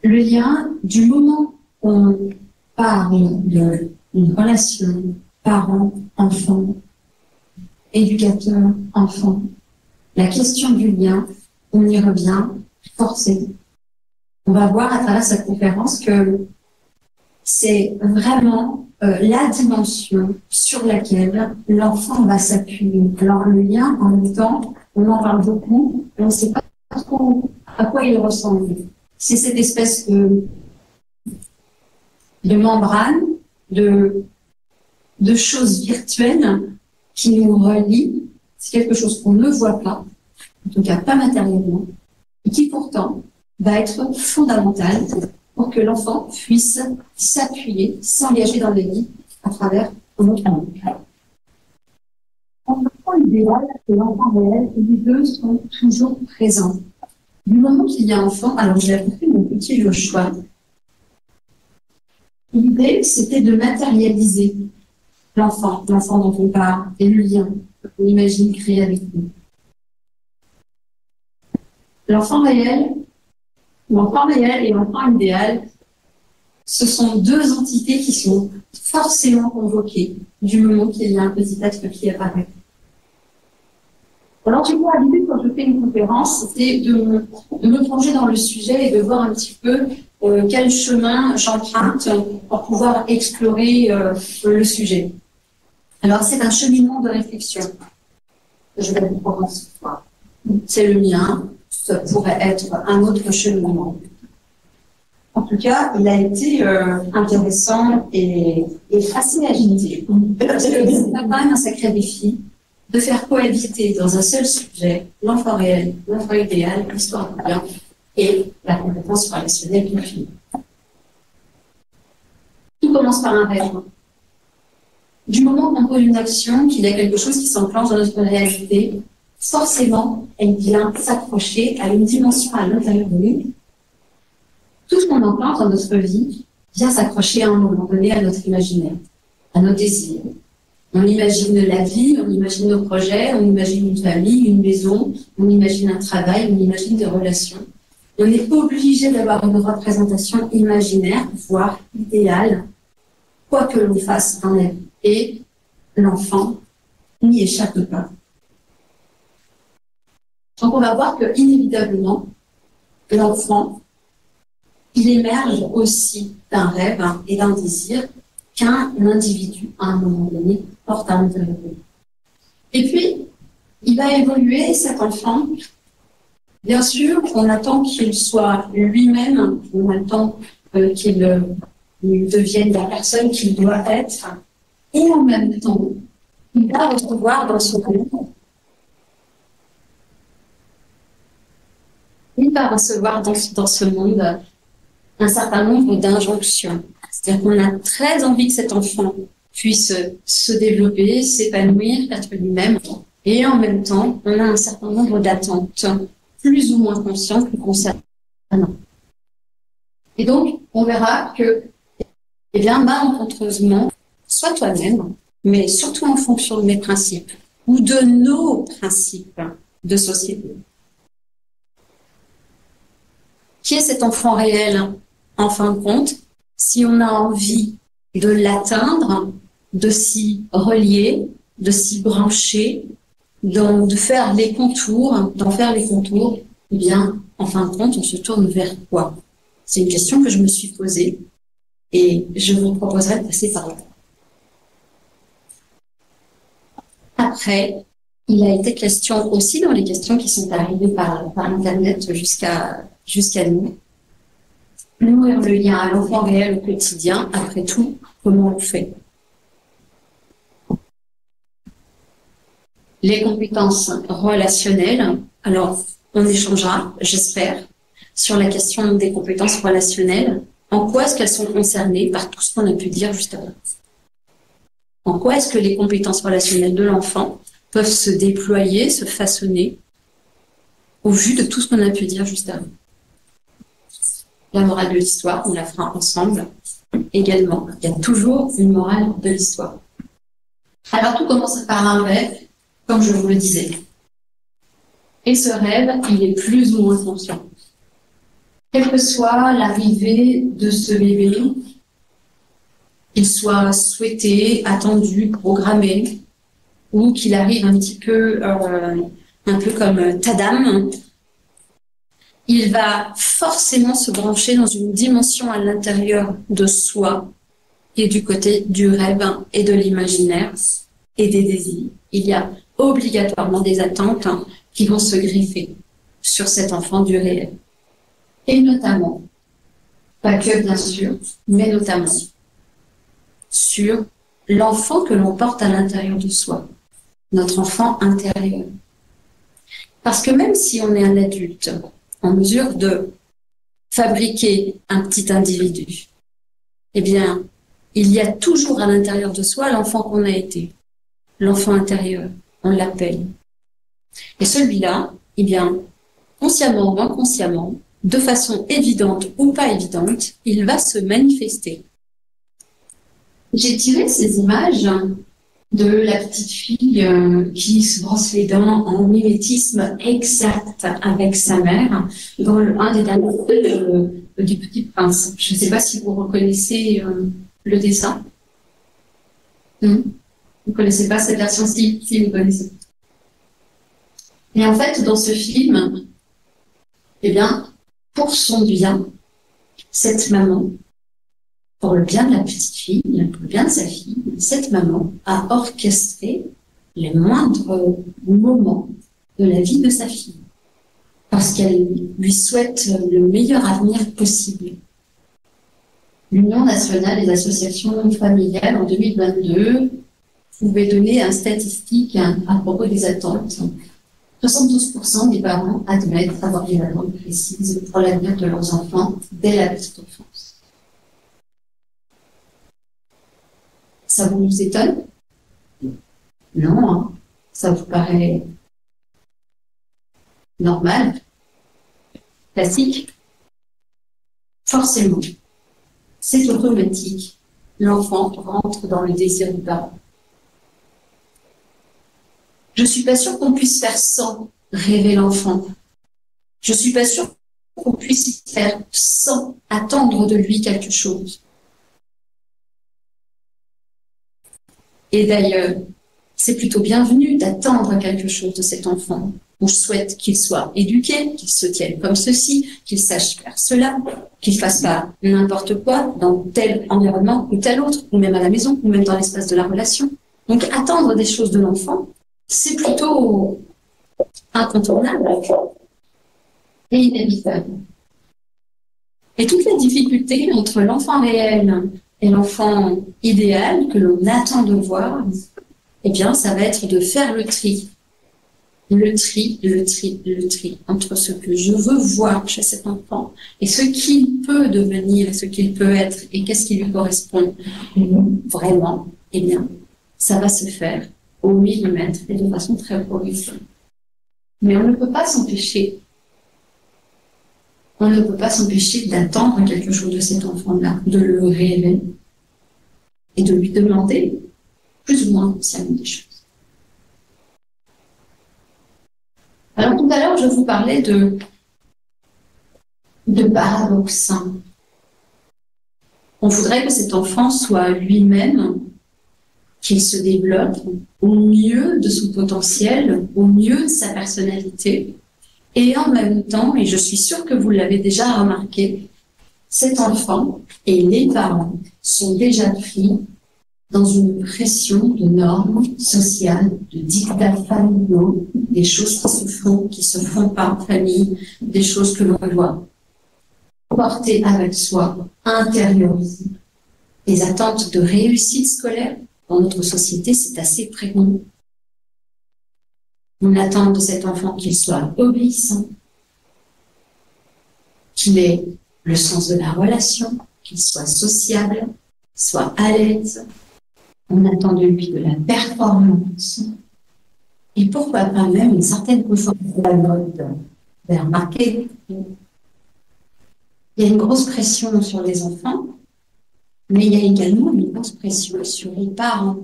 Le lien, du moment où on parle d'une relation parent-enfant, éducateur-enfant, la question du lien, on y revient forcément. On va voir à travers cette conférence que c'est vraiment la dimension sur laquelle l'enfant va s'appuyer. Alors le lien, en même temps, on en parle beaucoup, mais on ne sait pas trop à quoi il ressemble. C'est cette espèce de membrane, de choses virtuelles qui nous relient. C'est quelque chose qu'on ne voit pas, en tout cas pas matériellement, et qui pourtant va être fondamental pour que l'enfant puisse s'appuyer, s'engager dans la vie à travers notre monde. L'enfant idéal et l'enfant réel, les deux sont toujours présents. Du moment qu'il y a enfant, alors j'ai appris mon petit Joshua. L'idée, c'était de matérialiser l'enfant dont on parle, et le lien qu'on imagine créer avec lui. L'enfant réel et l'enfant idéal, ce sont deux entités qui sont forcément convoquées du moment qu'il y a un petit être qui apparaît. Alors, du coup, à l'idée, quand je fais une conférence, c'était de me plonger dans le sujet et de voir un petit peu quel chemin j'emprunte pour pouvoir explorer le sujet. Alors, c'est un cheminement de réflexion que je vais vous proposer ce soir. C'est le mien, ça pourrait être un autre cheminement. En tout cas, il a été intéressant et assez agité. C'est quand même un sacré défi de faire cohabiter dans un seul sujet l'enfant réel, l'enfant idéal, l'histoire du bien et la compétence relationnelle du film. Tout commence par un rêve. Du moment qu'on pose une action, qu'il y a quelque chose qui s'enclenche dans notre réalité, forcément, elle vient s'accrocher à une dimension à l'intérieur de nous. Tout ce qu'on enclenche dans notre vie vient s'accrocher à un moment donné à notre imaginaire, à nos désirs. On imagine la vie, on imagine nos projets, on imagine une famille, une maison, on imagine un travail, on imagine des relations. On n'est pas obligé d'avoir une représentation imaginaire, voire idéale, quoi que l'on fasse dans la vie. Et l'enfant n'y échappe pas. Donc on va voir que, inévitablement, l'enfant, il émerge aussi d'un rêve et d'un désir qu'un individu, à un moment donné, porte à l'intérieur de lui. Et puis, il va évoluer, cet enfant. Bien sûr, on attend qu'il soit lui-même, on attend qu'il devienne la personne qu'il doit être, et en même temps, il va recevoir dans ce monde, dans ce monde un certain nombre d'injonctions. C'est-à-dire qu'on a très envie que cet enfant puisse se développer, s'épanouir, être lui-même. Et en même temps, on a un certain nombre d'attentes, plus ou moins conscientes, qui concernent. Et donc, on verra que, eh bien, malencontreusement, sois toi-même, mais surtout en fonction de mes principes, ou de nos principes de société. Qui est cet enfant réel, en fin de compte, si on a envie de l'atteindre, de s'y relier, de s'y brancher, de faire les contours, eh bien, en fin de compte, on se tourne vers quoi? C'est une question que je me suis posée et je vous proposerai de passer par là. Après, il a été question aussi dans les questions qui sont arrivées par Internet jusqu'à nous. Nourrir le lien à l'enfant réel au quotidien, après tout, comment on le fait? Les compétences relationnelles, alors on échangera, j'espère, sur la question des compétences relationnelles. En quoi est-ce qu'elles sont concernées par tout ce qu'on a pu dire juste avant? En quoi est-ce que les compétences relationnelles de l'enfant peuvent se déployer, se façonner au vu de tout ce qu'on a pu dire juste avant? La morale de l'histoire, on la fera ensemble également. Il y a toujours une morale de l'histoire. Alors tout commence par un rêve, comme je vous le disais. Et ce rêve, il est plus ou moins conscient. Quelle que soit l'arrivée de ce bébé, qu'il soit souhaité, attendu, programmé, ou qu'il arrive un peu comme Tadam, il va forcément se brancher dans une dimension à l'intérieur de soi, qui est du côté du rêve et de l'imaginaire et des désirs. Il y a obligatoirement des attentes qui vont se greffer sur cet enfant du réel. Et notamment, pas que bien sûr, mais notamment sur l'enfant que l'on porte à l'intérieur de soi, notre enfant intérieur. Parce que même si on est un adulte en mesure de fabriquer un petit individu, eh bien, il y a toujours à l'intérieur de soi l'enfant qu'on a été, l'enfant intérieur, on l'appelle. Et celui-là, eh bien, consciemment ou inconsciemment, de façon évidente ou pas évidente, il va se manifester. J'ai tiré ces images de la petite fille qui se brosse les dents en mimétisme exact avec sa mère dans un des derniers du Petit Prince. Je ne sais pas si vous reconnaissez le dessin. Vous ne connaissez pas cette version? Si vous connaissez. Et en fait, dans ce film, eh bien, pour son bien, cette maman, pour le bien de la petite fille, pour le bien de sa fille, cette maman a orchestré les moindres moments de la vie de sa fille, parce qu'elle lui souhaite le meilleur avenir possible. L'Union nationale des associations familiales en 2022 pouvait donner une statistique à propos des attentes. 72% des parents admettent avoir des attentes précises pour l'avenir de leurs enfants dès la petite enfance. Ça vous étonne? Non, hein. Ça vous paraît normal, classique? Forcément, c'est automatique. L'enfant rentre dans le désir du parent. Je suis pas sûre qu'on puisse faire sans rêver l'enfant. Je suis pas sûre qu'on puisse faire sans attendre de lui quelque chose. Et d'ailleurs, c'est plutôt bienvenu d'attendre quelque chose de cet enfant. On souhaite qu'il soit éduqué, qu'il se tienne comme ceci, qu'il sache faire cela, qu'il fasse pas n'importe quoi dans tel environnement ou tel autre, ou même à la maison, ou même dans l'espace de la relation. Donc attendre des choses de l'enfant, c'est plutôt incontournable et inévitable. Et toute la difficulté entre l'enfant réel et l'enfant idéal que l'on attend de voir, eh bien, ça va être de faire le tri. Le tri entre ce que je veux voir chez cet enfant et ce qu'il peut devenir et ce qu'il peut être et qu'est-ce qui lui correspond vraiment. Eh bien, ça va se faire au millimètre et de façon très progressive. Mais on ne peut pas s'empêcher. On ne peut pas s'empêcher d'attendre quelque chose de cet enfant-là, de le rêver et de lui demander plus ou moins consciemment des choses. Alors tout à l'heure, je vous parlais de paradoxe. On voudrait que cet enfant soit lui-même, qu'il se développe au mieux de son potentiel, au mieux de sa personnalité. Et en même temps, et je suis sûre que vous l'avez déjà remarqué, cet enfant et les parents sont déjà pris dans une pression de normes sociales, de dictats familiaux, des choses qui se font pas en famille, des choses que l'on doit porter avec soi, intérioriser. Les attentes de réussite scolaire dans notre société, c'est assez prégnant. On attend de cet enfant qu'il soit obéissant, qu'il ait le sens de la relation, qu'il soit sociable, soit à l'aise. On attend de lui de la performance. Et pourquoi pas même une certaine conformité à la mode. Vous avez remarqué, il y a une grosse pression sur les enfants, mais il y a également une grosse pression sur les parents.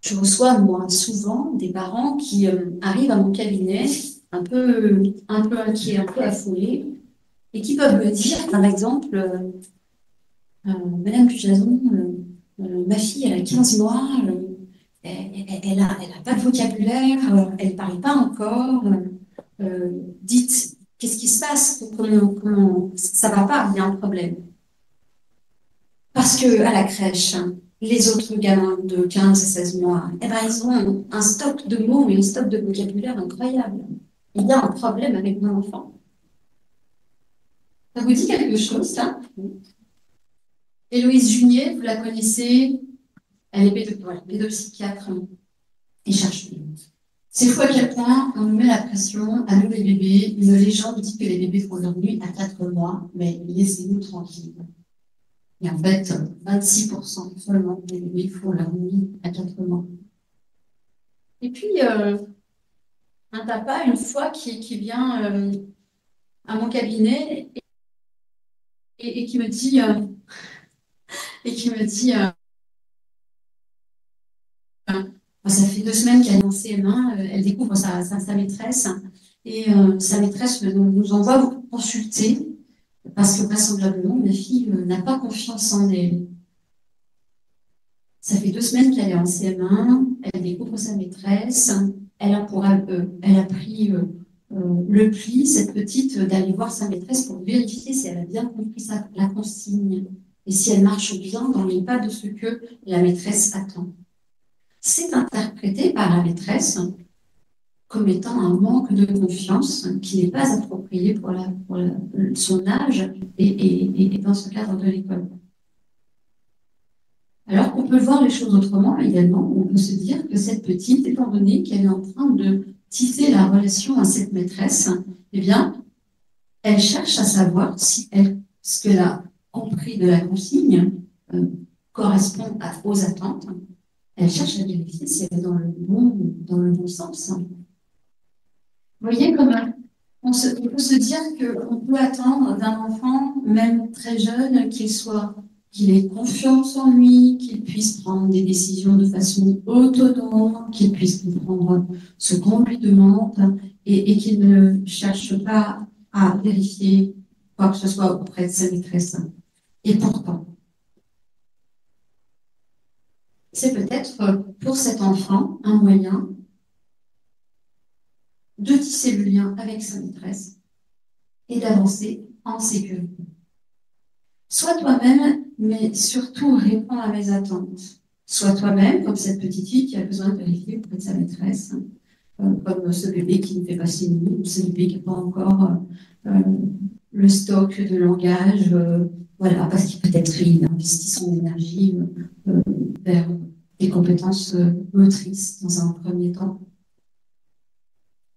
Je reçois, moi, souvent des parents qui arrivent à mon cabinet un peu inquiets, un peu affolés, et qui peuvent me dire, par exemple, Madame Dujazon, ma fille, elle a 15 mois, elle a pas de vocabulaire, elle parle pas encore. Dites, qu'est-ce qui se passe? Comment ça va pas? Il y a un problème. Parce que à la crèche, les autres gamins de 15 et 16 mois, eh ben, ils ont un stock de mots et un stock de vocabulaire incroyable. Il y a un problème avec mon enfant. Ça vous dit quelque chose, ça? Héloïse Junier, vous la connaissez, elle est pédopsychiatre et chercheuse. C'est fou à quel point on nous met la pression à nous les bébés. Une légende dit que les bébés font leur nuit à 4 mois, mais laissez-nous tranquilles. Et en fait, 26% seulement des bébés font leur nuit à 4 mois. Et puis, un papa, une fois, qui vient à mon cabinet et qui me dit, ça fait 2 semaines qu'elle est en CM1, elle découvre sa maîtresse, et sa maîtresse nous envoie vous consulter, parce que vraisemblablement, ma fille n'a pas confiance en elle. Ça fait 2 semaines qu'elle est en CM1, elle découvre sa maîtresse, elle a pris le pli, cette petite, d'aller voir sa maîtresse pour vérifier si elle a bien compris la consigne et si elle marche bien dans les pas de ce que la maîtresse attend. C'est interprété par la maîtresse comme étant un manque de confiance qui n'est pas approprié pour son âge et dans ce cadre de l'école. Alors qu'on peut voir les choses autrement également, on peut se dire que cette petite, étant donné qu'elle est en train de tisser la relation à cette maîtresse, eh bien, elle cherche à savoir si ce qu'elle a compris de la consigne correspond aux attentes. Elle cherche à vérifier si elle est dans le bon sens. Vous voyez comment on peut se dire qu'on peut attendre d'un enfant, même très jeune, qu'il ait confiance en lui, qu'il puisse prendre des décisions de façon autonome, qu'il puisse comprendre ce qu'on lui demande et qu'il ne cherche pas à vérifier quoi que ce soit auprès de sa maîtresse. Et pourtant, c'est peut-être pour cet enfant un moyen de tisser le lien avec sa maîtresse et d'avancer en sécurité. Sois toi-même, mais surtout réponds à mes attentes. Sois toi-même, comme cette petite fille qui a besoin de vérifier auprès de sa maîtresse, comme ce bébé qui ne fait pas ses nuits, ou ce bébé qui n'a pas encore le stock de langage, voilà, parce qu'il peut-être il investit son énergie vers des compétences motrices dans un premier temps.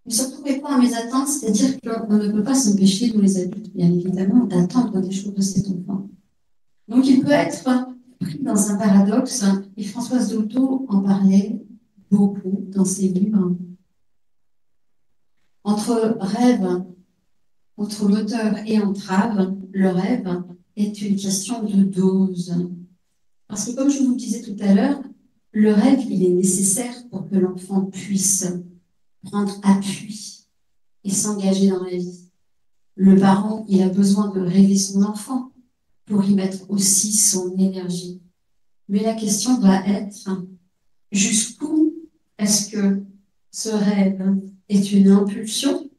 Mais surtout répond à mes attentes, c'est-à-dire qu'on ne peut pas s'empêcher, nous les adultes, bien évidemment, d'attendre des choses de cet enfant. Donc il peut être pris dans un paradoxe, et Françoise Dolto en parlait beaucoup dans ses livres. Entre rêve, entre moteur et entrave, le rêve est une question de dose. Parce que comme je vous le disais tout à l'heure, le rêve, il est nécessaire pour que l'enfant puisse prendre appui et s'engager dans la vie. Le parent, il a besoin de rêver son enfant pour y mettre aussi son énergie. Mais la question va être, jusqu'où est-ce que ce rêve est une impulsion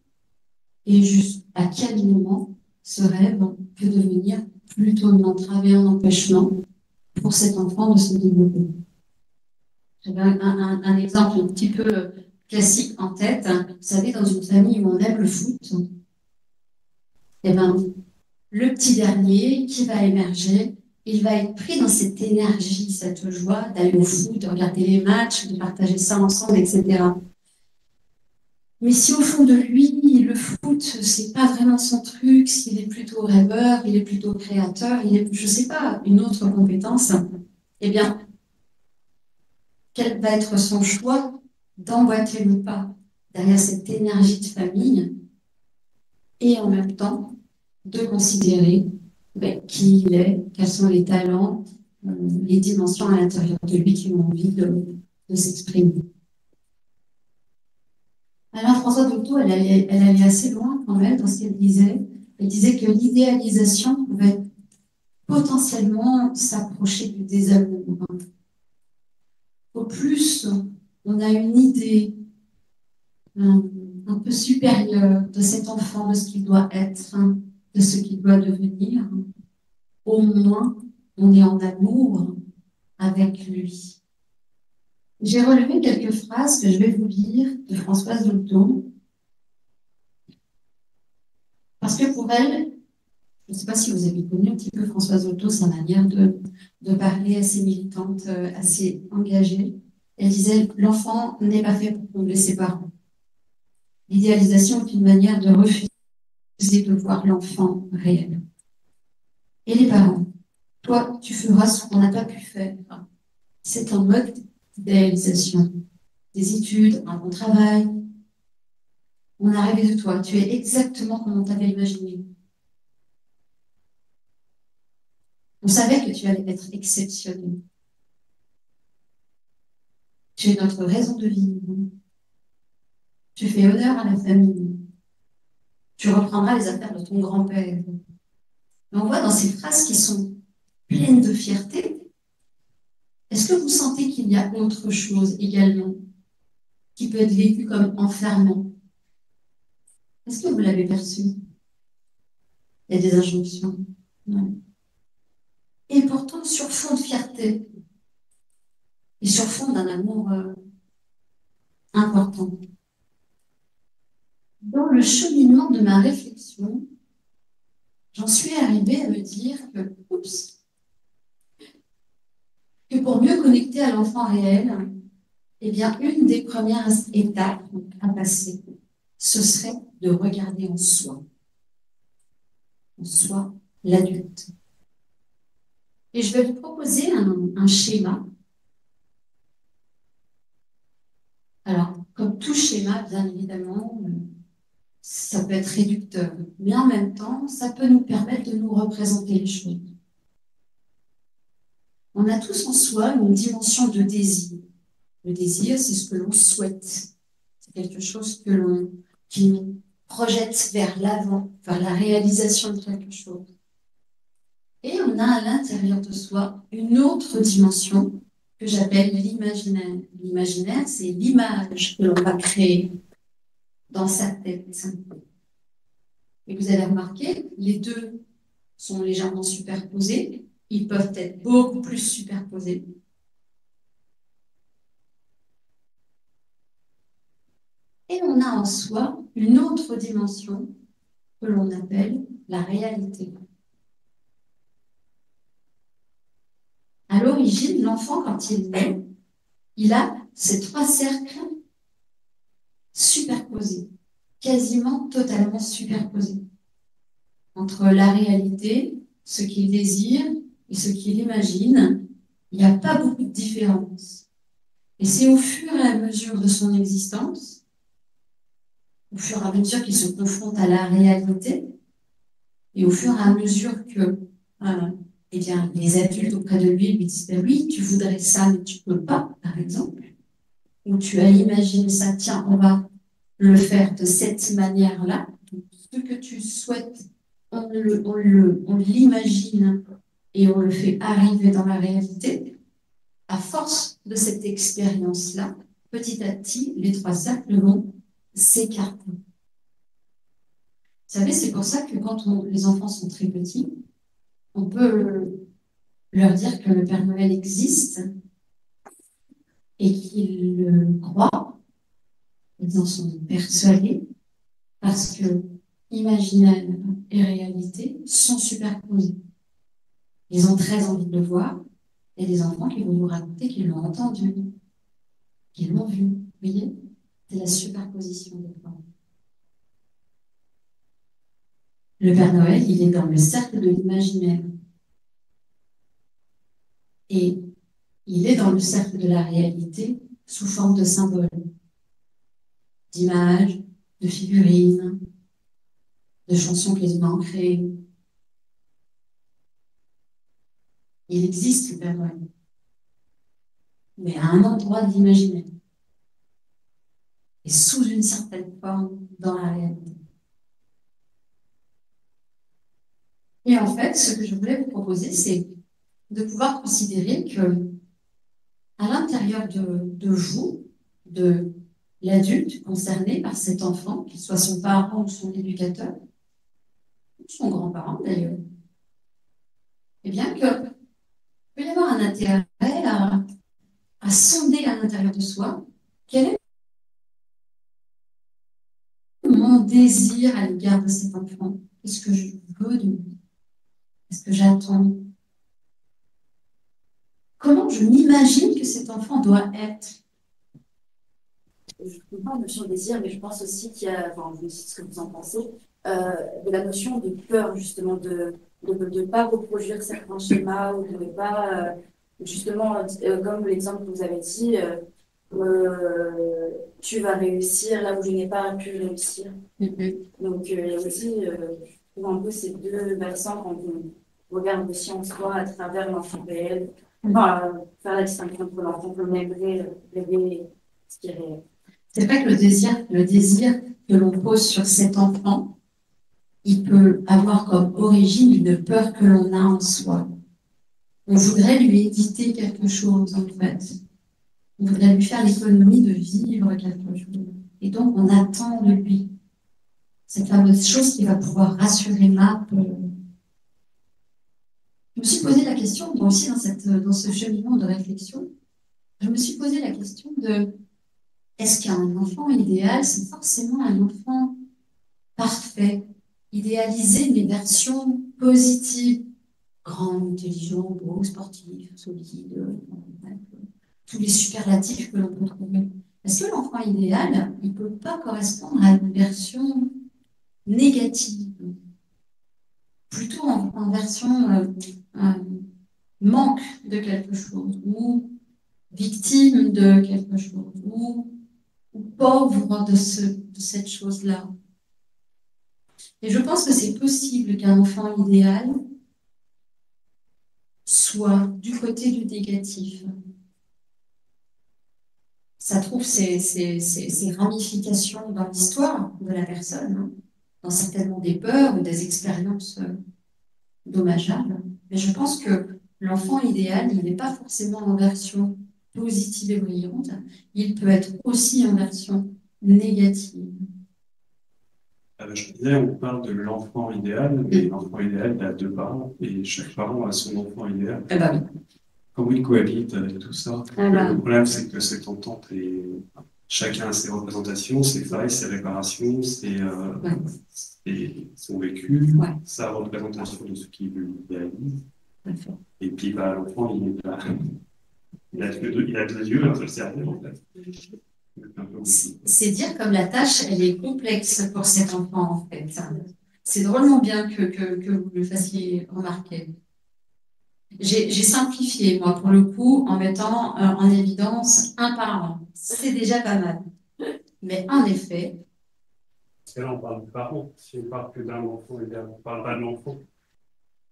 et à quel moment ce rêve peut devenir plutôt une entrave et un empêchement pour cet enfant de se développer. J'avais un exemple un petit peu classique en tête. Vous savez, dans une famille où on aime le foot, eh ben, le petit dernier qui va émerger, il va être pris dans cette énergie, cette joie d'aller au foot, de regarder les matchs, de partager ça ensemble, etc. Mais si au fond de lui, le foot, c'est pas vraiment son truc, s'il est plutôt rêveur, il est plutôt créateur, il est, je sais pas, une autre compétence, eh bien, quel va être son choix d'emboîter le pas derrière cette énergie de famille et en même temps de considérer qui il est, quels sont les talents, les dimensions à l'intérieur de lui qui ont envie de s'exprimer. Alors, Françoise Dolto, elle allait assez loin quand même dans ce qu'elle disait. Elle disait que l'idéalisation pouvait potentiellement s'approcher du désamour. Au plus on a une idée un peu supérieure de cet enfant, de ce qu'il doit être, de ce qu'il doit devenir, au moins on est en amour avec lui. J'ai relevé quelques phrases que je vais vous lire de Françoise Dolto, parce que pour elle, je ne sais pas si vous avez connu un petit peu Françoise Dolto, sa manière de parler assez militante, assez engagée. Elle disait, l'enfant n'est pas fait pour combler ses parents. L'idéalisation est une manière de refuser de voir l'enfant réel. Et les parents, toi, tu feras ce qu'on n'a pas pu faire. C'est un mode d'idéalisation. Des études, un bon travail. On a rêvé de toi. Tu es exactement comme on t'avait imaginé. On savait que tu allais être exceptionnel. Tu es notre raison de vivre. Tu fais honneur à la famille. Tu reprendras les affaires de ton grand-père. Mais on voit dans ces phrases qui sont pleines de fierté, est-ce que vous sentez qu'il y a autre chose également qui peut être vécu comme enfermant? Est-ce que vous l'avez perçu? Il y a des injonctions. Non. Et pourtant, sur fond de fierté et sur fond d'un amour important. Dans le cheminement de ma réflexion, j'en suis arrivée à me dire que, que pour mieux connecter à l'enfant réel, eh bien, une des premières étapes à passer, ce serait de regarder en soi l'adulte. Et je vais vous proposer un schéma. Alors, comme tout schéma, bien évidemment, ça peut être réducteur, mais en même temps, ça peut nous permettre de nous représenter les choses. On a tous en soi une dimension de désir. Le désir, c'est ce que l'on souhaite. C'est quelque chose qui nous projette vers l'avant, vers la réalisation de quelque chose. Et on a à l'intérieur de soi une autre dimension que j'appelle l'imaginaire. L'imaginaire, c'est l'image que l'on va créer dans sa tête. Et vous avez remarqué, les deux sont légèrement superposés. Ils peuvent être beaucoup plus superposés. Et on a en soi une autre dimension que l'on appelle la réalité. À l'origine, l'enfant, quand il naît, il a ces trois cercles superposés, quasiment totalement superposés, entre la réalité, ce qu'il désire et ce qu'il imagine. Il n'y a pas beaucoup de différence. Et c'est au fur et à mesure de son existence, au fur et à mesure qu'il se confronte à la réalité, et au fur et à mesure que eh bien, les adultes auprès de lui lui disent, oui, tu voudrais ça, mais tu ne peux pas, par exemple, ou tu as imaginé ça, tiens, on va le faire de cette manière-là. Ce que tu souhaites, on l'imagine et on le fait arriver dans la réalité. À force de cette expérience-là, petit à petit, les trois cercles vont s'écarter. Vous savez, c'est pour ça que quand les enfants sont très petits, on peut leur dire que le Père Noël existe et qu'ils le croient, ils en sont persuadés, parce que imaginaire et réalité sont superposés. Ils ont très envie de le voir. Il y a des enfants qui vont nous raconter qu'ils l'ont entendu, qu'ils l'ont vu. Vous voyez, c'est la superposition des formes. Le Père Noël, il est dans le cercle de l'imaginaire. Et il est dans le cercle de la réalité sous forme de symboles, d'images, de figurines, de chansons que les humains ont créées. Il existe le Père Noël, mais à un endroit de l'imaginaire. et sous une certaine forme dans la réalité. Et en fait, ce que je voulais vous proposer, c'est de pouvoir considérer que à l'intérieur de vous, de l'adulte concerné par cet enfant, qu'il soit son parent ou son éducateur, ou son grand-parent d'ailleurs, eh bien que peut y avoir un intérêt à sonder à l'intérieur de soi quel est mon désir à l'égard de cet enfant. Qu'est-ce que je veux de lui? Qu'est-ce que j'attends? Comment je m'imagine que cet enfant doit être? Je comprends la notion de désir, mais je pense aussi qu'il y a, enfin, vous me dites ce que vous en pensez, de la notion de peur, justement, de ne pas reproduire certains schémas ou de ne pas, justement, comme l'exemple que vous avez dit, tu vas réussir là où je n'ai pas pu réussir. Donc, il y a aussi, je trouve un peu ces deux versants quand on regarde aussi en soi à travers l'enfant réel, enfin, faire la distinction entre l'enfant qu'on aimerait rêver et ce qui est réel. C'est vrai que le désir que l'on pose sur cet enfant, il peut avoir comme origine une peur que l'on a en soi. On voudrait lui éviter quelque chose, en fait. On voudrait lui faire l'économie de vivre quelque chose. Et donc, on attend de lui cette fameuse chose qui va pouvoir rassurer ma peur. Je me suis posé la question, moi aussi, dans ce cheminement de réflexion, je me suis posé la question de est-ce qu'un enfant idéal, c'est forcément un enfant parfait, idéalisé, mais version positive, grand, intelligent, beau, sportif, solide, tous les superlatifs que l'on peut trouver. Est-ce que l'enfant idéal, il ne peut pas correspondre à une version négative, plutôt en version manque de quelque chose, ou victime de quelque chose, ou pauvre de cette chose-là. Et je pense que c'est possible qu'un enfant idéal soit du côté du négatif. Ça trouve ses ramifications dans l'histoire de la personne, hein, dans certainement des peurs ou des expériences dommageables. Mais je pense que l'enfant idéal, il n'est pas forcément en version positive et brillante, il peut être aussi en version négative. Je disais, on parle de l'enfant idéal, mais l'enfant idéal, il a deux parents, et chaque parent a son enfant idéal. Eh ben oui. Comment ils cohabitent avec tout ça? Le problème, c'est que cette entente est... Chacun a ses représentations, ses failles, ses réparations, son vécu, sa représentation de ce qu'il idéalise. Et puis, l'enfant, il a deux yeux, un seul cerveau, en fait. C'est dire comme la tâche, elle est complexe pour cet enfant, en fait. C'est drôlement bien que vous le fassiez remarquer. J'ai simplifié, moi, pour le coup, en mettant en évidence un parent. C'est déjà pas mal. Mais en effet... Parce que là, on parle du parent. Si on parle que d'un enfant, on ne parle pas de l'enfant.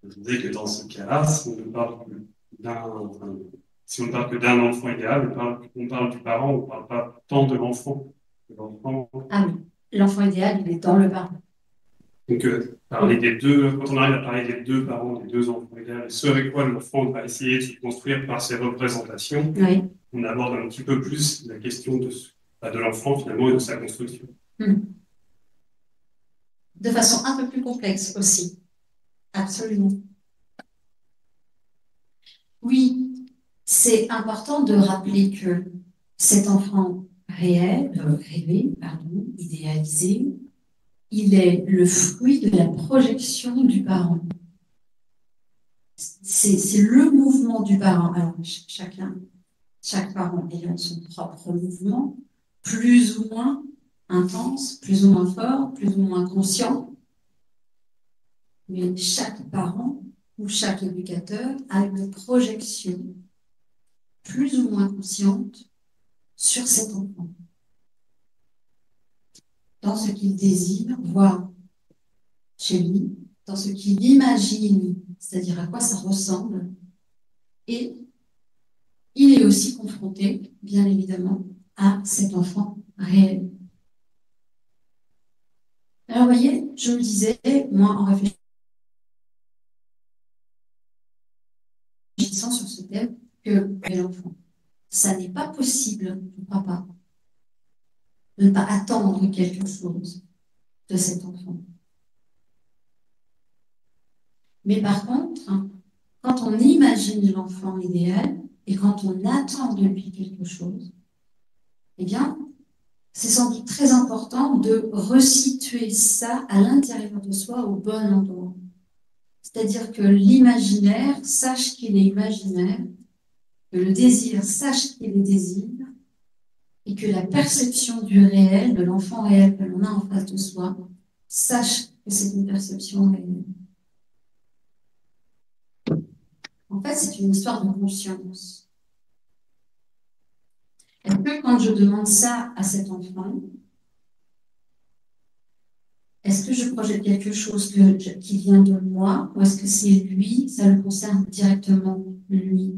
Je disais que dans ce cas-là, si on ne parle que d'un enfant idéal, on parle du parent, on ne parle pas tant de l'enfant. Ah oui, l'enfant idéal, il est dans le parent. Donc, parler des deux, quand on arrive à parler des deux parents, des deux enfants idéaux, ce avec quoi l'enfant va essayer de se construire par ses représentations, on aborde un petit peu plus la question de l'enfant finalement et de sa construction. De façon un peu plus complexe aussi. Absolument. Oui, c'est important de rappeler que cet enfant idéalisé, il est le fruit de la projection du parent. C'est le mouvement du parent. Alors, chaque parent ayant son propre mouvement, plus ou moins intense, plus ou moins fort, plus ou moins conscient. Mais chaque parent ou chaque éducateur a une projection plus ou moins consciente sur cet enfant, dans ce qu'il désire voir chez lui, dans ce qu'il imagine, c'est-à-dire à quoi ça ressemble. Et il est aussi confronté, bien évidemment, à cet enfant réel, Alors, vous voyez, je me disais, moi, en réfléchissant sur ce thème, que l'enfant, ça n'est pas possible, je ne crois pas, de ne pas attendre quelque chose de cet enfant. Mais par contre, quand on imagine l'enfant idéal et quand on attend de lui quelque chose, eh bien, c'est sans doute très important de resituer ça à l'intérieur de soi au bon endroit. C'est-à-dire que l'imaginaire sache qu'il est imaginaire, que le désir sache qu'il est désir, et que la perception du réel, de l'enfant réel que l'on a en face de soi, sache que c'est une perception réelle. En fait, c'est une histoire de conscience. Est-ce que quand je demande ça à cet enfant, est-ce que je projette quelque chose qui vient de moi, ou est-ce que c'est lui, ça le concerne directement lui?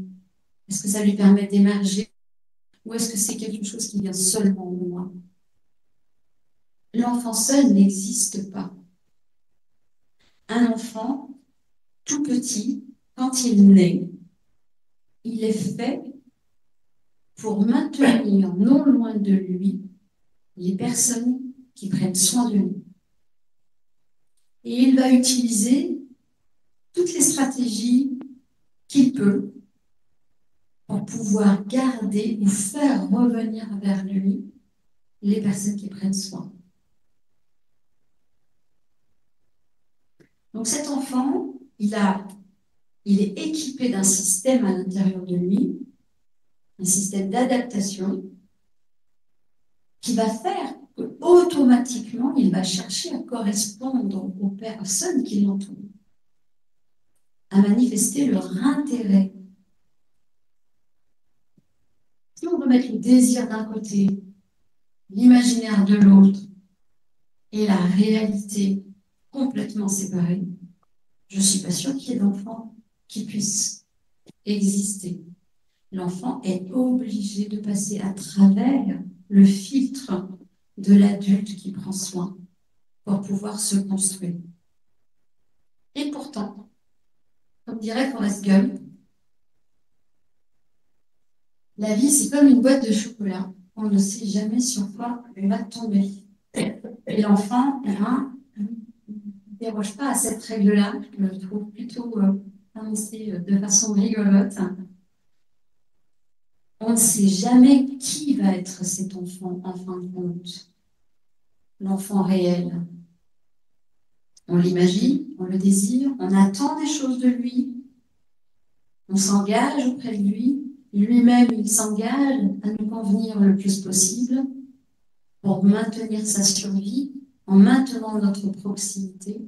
Est-ce que ça lui permet d'émerger, ou est-ce que c'est quelque chose qui vient seulement de moi? L'enfant seul n'existe pas. Un enfant, tout petit, quand il naît, il est fait pour maintenir non loin de lui les personnes qui prennent soin de lui. Et il va utiliser toutes les stratégies qu'il peut pour pouvoir garder ou faire revenir vers lui les personnes qui prennent soin. Donc cet enfant, il est équipé d'un système à l'intérieur de lui, un système d'adaptation qui va faire qu'automatiquement, il va chercher à correspondre aux personnes qui l'entourent, à manifester leur intérêt. Si on veut mettre le désir d'un côté, l'imaginaire de l'autre et la réalité complètement séparée, je ne suis pas sûre qu'il y ait d'enfants qui puissent exister. L'enfant est obligé de passer à travers le filtre de l'adulte qui prend soin pour pouvoir se construire. Et pourtant, comme dirait Forrest Gump, la vie, c'est comme une boîte de chocolat. On ne sait jamais sur quoi elle va tomber. Et l'enfant, ne déroge pas à cette règle-là. Je le trouve plutôt annoncé de façon rigolote. On ne sait jamais qui va être cet enfant en fin de compte. L'enfant réel. On l'imagine, on le désire, on attend des choses de lui, on s'engage auprès de lui, lui-même il s'engage à nous convenir le plus possible pour maintenir sa survie en maintenant notre proximité.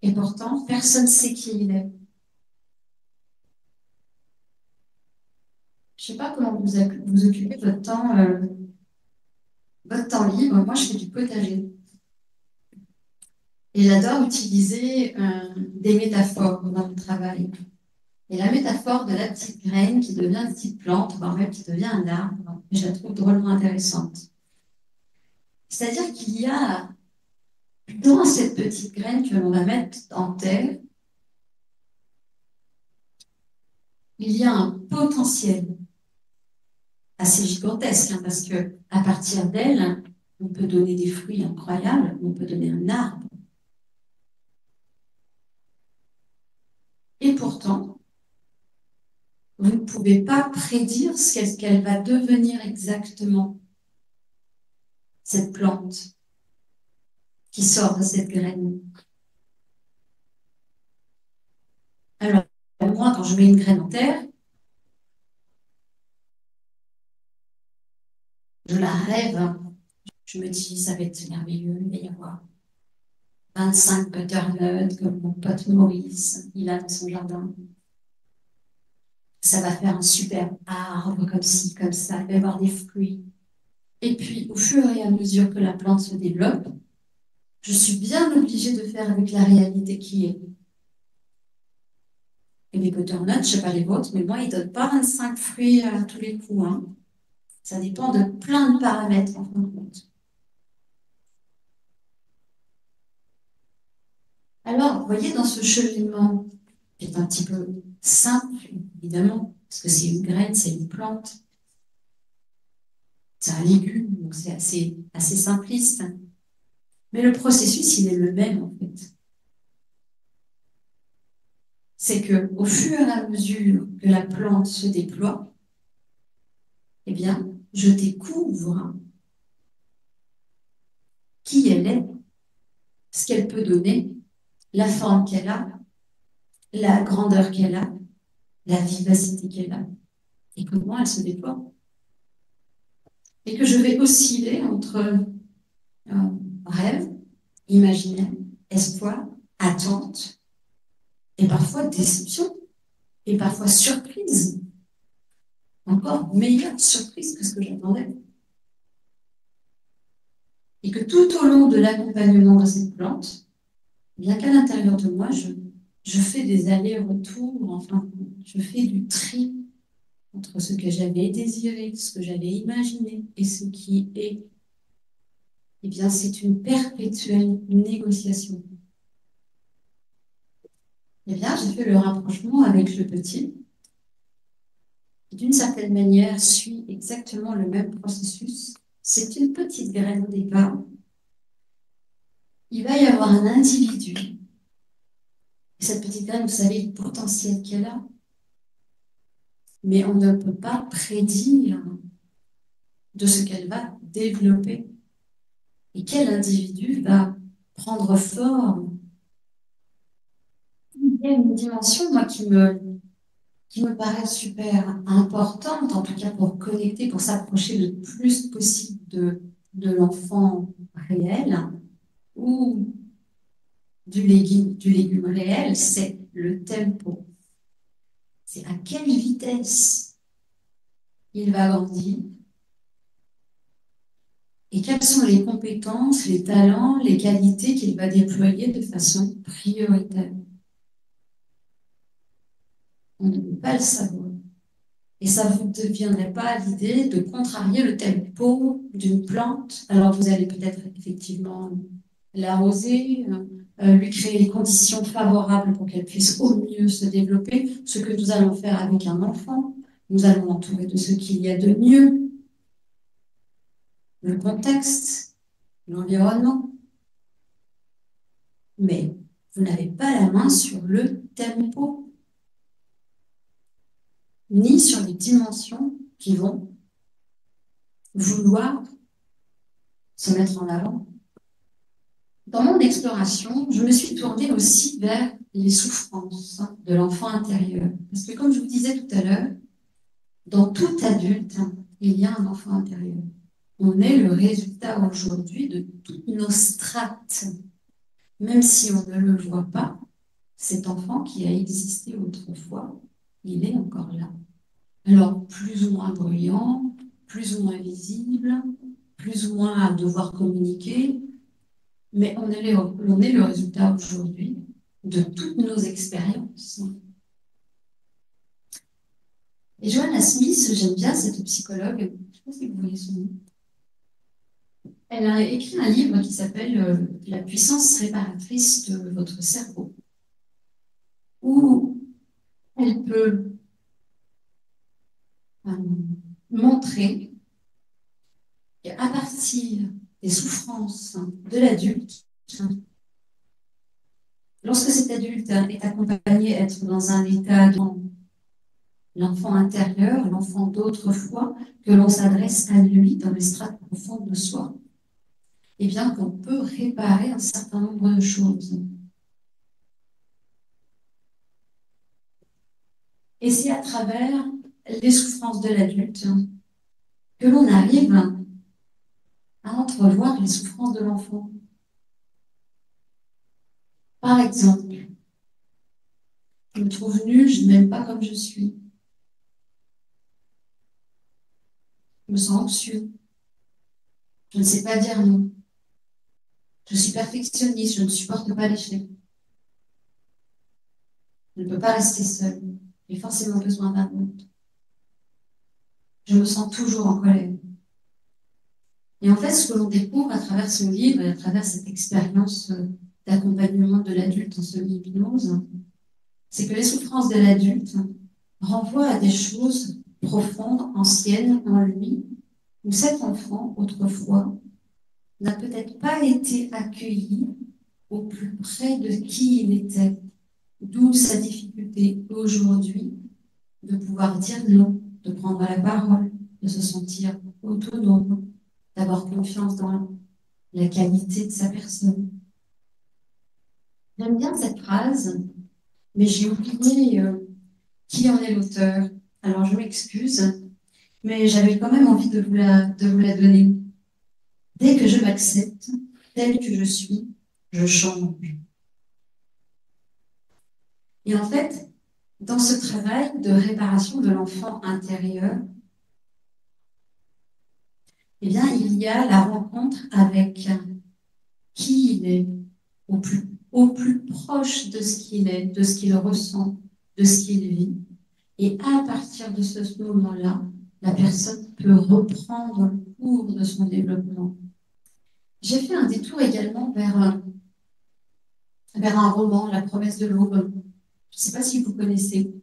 Et pourtant, personne ne sait qui il est. Je ne sais pas comment vous occupez votre temps libre. Moi, je fais du potager. Et j'adore utiliser des métaphores dans le travail. Et la métaphore de la petite graine qui devient une petite plante, voire même qui devient un arbre, je la trouve drôlement intéressante. C'est-à-dire qu'il y a dans cette petite graine que l'on va mettre en terre, il y a un potentiel assez gigantesque, parce que à partir d'elle, on peut donner des fruits incroyables, on peut donner un arbre. Et pourtant, vous ne pouvez pas prédire ce qu'elle va devenir exactement, cette plante qui sort de cette graine. Alors, moi, quand je mets une graine en terre, je la rêve. Je me dis, ça va être merveilleux, il va y avoir 25 butternuts comme mon pote Maurice, il a dans son jardin. Ça va faire un super arbre comme ci, comme ça, il va y avoir des fruits. Et puis, au fur et à mesure que la plante se développe, je suis bien obligée de faire avec la réalité qui est. Et mes butternuts, je ne sais pas les vôtres, mais moi, ils ne donnent pas 25 fruits à tous les coups. Ça dépend de plein de paramètres, en fin de compte. Alors, vous voyez, dans ce cheminement, qui est un petit peu simple, évidemment, parce que c'est une graine, c'est une plante, c'est un légume, donc c'est assez simpliste. Mais le processus, il est le même, en fait. C'est que au fur et à mesure que la plante se déploie, eh bien, je découvre qui elle est, ce qu'elle peut donner, la forme qu'elle a, la grandeur qu'elle a, la vivacité qu'elle a, et comment elle se déploie. Et que je vais osciller entre rêve, imaginaire, espoir, attente, et parfois déception, et parfois surprise. Encore meilleure surprise que ce que j'attendais. Et que tout au long de l'accompagnement de cette plante, bien qu'à l'intérieur de moi, je fais des allers-retours, enfin, je fais du tri entre ce que j'avais désiré, ce que j'avais imaginé et ce qui est. Eh bien, c'est une perpétuelle négociation. Eh bien, j'ai fait le rapprochement avec le petit, qui d'une certaine manière suit exactement le même processus. C'est une petite graine au départ. Il va y avoir un individu. Et cette petite graine, vous savez, le potentiel qu'elle a. Mais on ne peut pas prédire de ce qu'elle va développer. Et quel individu va prendre forme. Il y a une dimension, moi, qui me paraît super importante, en tout cas pour connecter, pour s'approcher le plus possible de l'enfant réel ou du légume réel, c'est le tempo. C'est à quelle vitesse il va grandir et quelles sont les compétences, les talents, les qualités qu'il va déployer de façon prioritaire. On ne peut pas le savoir. Et ça ne vous deviendrait pas l'idée de contrarier le tempo d'une plante. Alors vous allez peut-être effectivement l'arroser, lui créer les conditions favorables pour qu'elle puisse au mieux se développer. Ce que nous allons faire avec un enfant, nous allons l'entourer de ce qu'il y a de mieux, le contexte, l'environnement. Mais vous n'avez pas la main sur le tempo, ni sur les dimensions qui vont vouloir se mettre en avant. Dans mon exploration, je me suis tournée aussi vers les souffrances de l'enfant intérieur. Parce que comme je vous disais tout à l'heure, dans tout adulte, il y a un enfant intérieur. On est le résultat aujourd'hui de toutes nos strates. Même si on ne le voit pas, cet enfant qui a existé autrefois, il est encore là. Alors, plus ou moins bruyant, plus ou moins visible, plus ou moins à devoir communiquer, mais on est le résultat aujourd'hui de toutes nos expériences. Et Joanna Smith, j'aime bien cette psychologue, je ne sais pas si vous voyez son nom. Elle a écrit un livre qui s'appelle La puissance réparatrice de votre cerveau, où elle peut montrer qu'à partir des souffrances de l'adulte, lorsque cet adulte est accompagné à être dans un état de l'enfant intérieur, l'enfant d'autrefois, que l'on s'adresse à lui dans les strates profondes de soi, eh bien qu'on peut réparer un certain nombre de choses. Et c'est à travers les souffrances de l'adulte que l'on arrive à entrevoir les souffrances de l'enfant. Par exemple, je me trouve nulle, je ne m'aime pas comme je suis. Je me sens anxieux. Je ne sais pas dire non. Je suis perfectionniste, je ne supporte pas l'échec. Je ne peux pas rester seule. J'ai forcément besoin d'un autre. Je me sens toujours en colère. Et en fait, ce que l'on découvre à travers ce livre et à travers cette expérience d'accompagnement de l'adulte en semi-hypnose, c'est que les souffrances de l'adulte renvoient à des choses profondes, anciennes en lui, où cet enfant, autrefois, n'a peut-être pas été accueilli au plus près de qui il était, d'où sa difficulté aujourd'hui de pouvoir dire non, de prendre la parole, de se sentir autonome, d'avoir confiance dans la qualité de sa personne. J'aime bien cette phrase, mais j'ai oublié qui en est l'auteur. Alors je m'excuse, mais j'avais quand même envie de vous la donner. Dès que je m'accepte, tel que je suis, je change. Et en fait, dans ce travail de réparation de l'enfant intérieur, eh bien, il y a la rencontre avec qui il est, au plus proche de ce qu'il est, de ce qu'il ressent, de ce qu'il vit. Et à partir de ce moment-là, la personne peut reprendre le cours de son développement. J'ai fait un détour également vers un roman, La promesse de l'aube. Je ne sais pas si vous connaissez,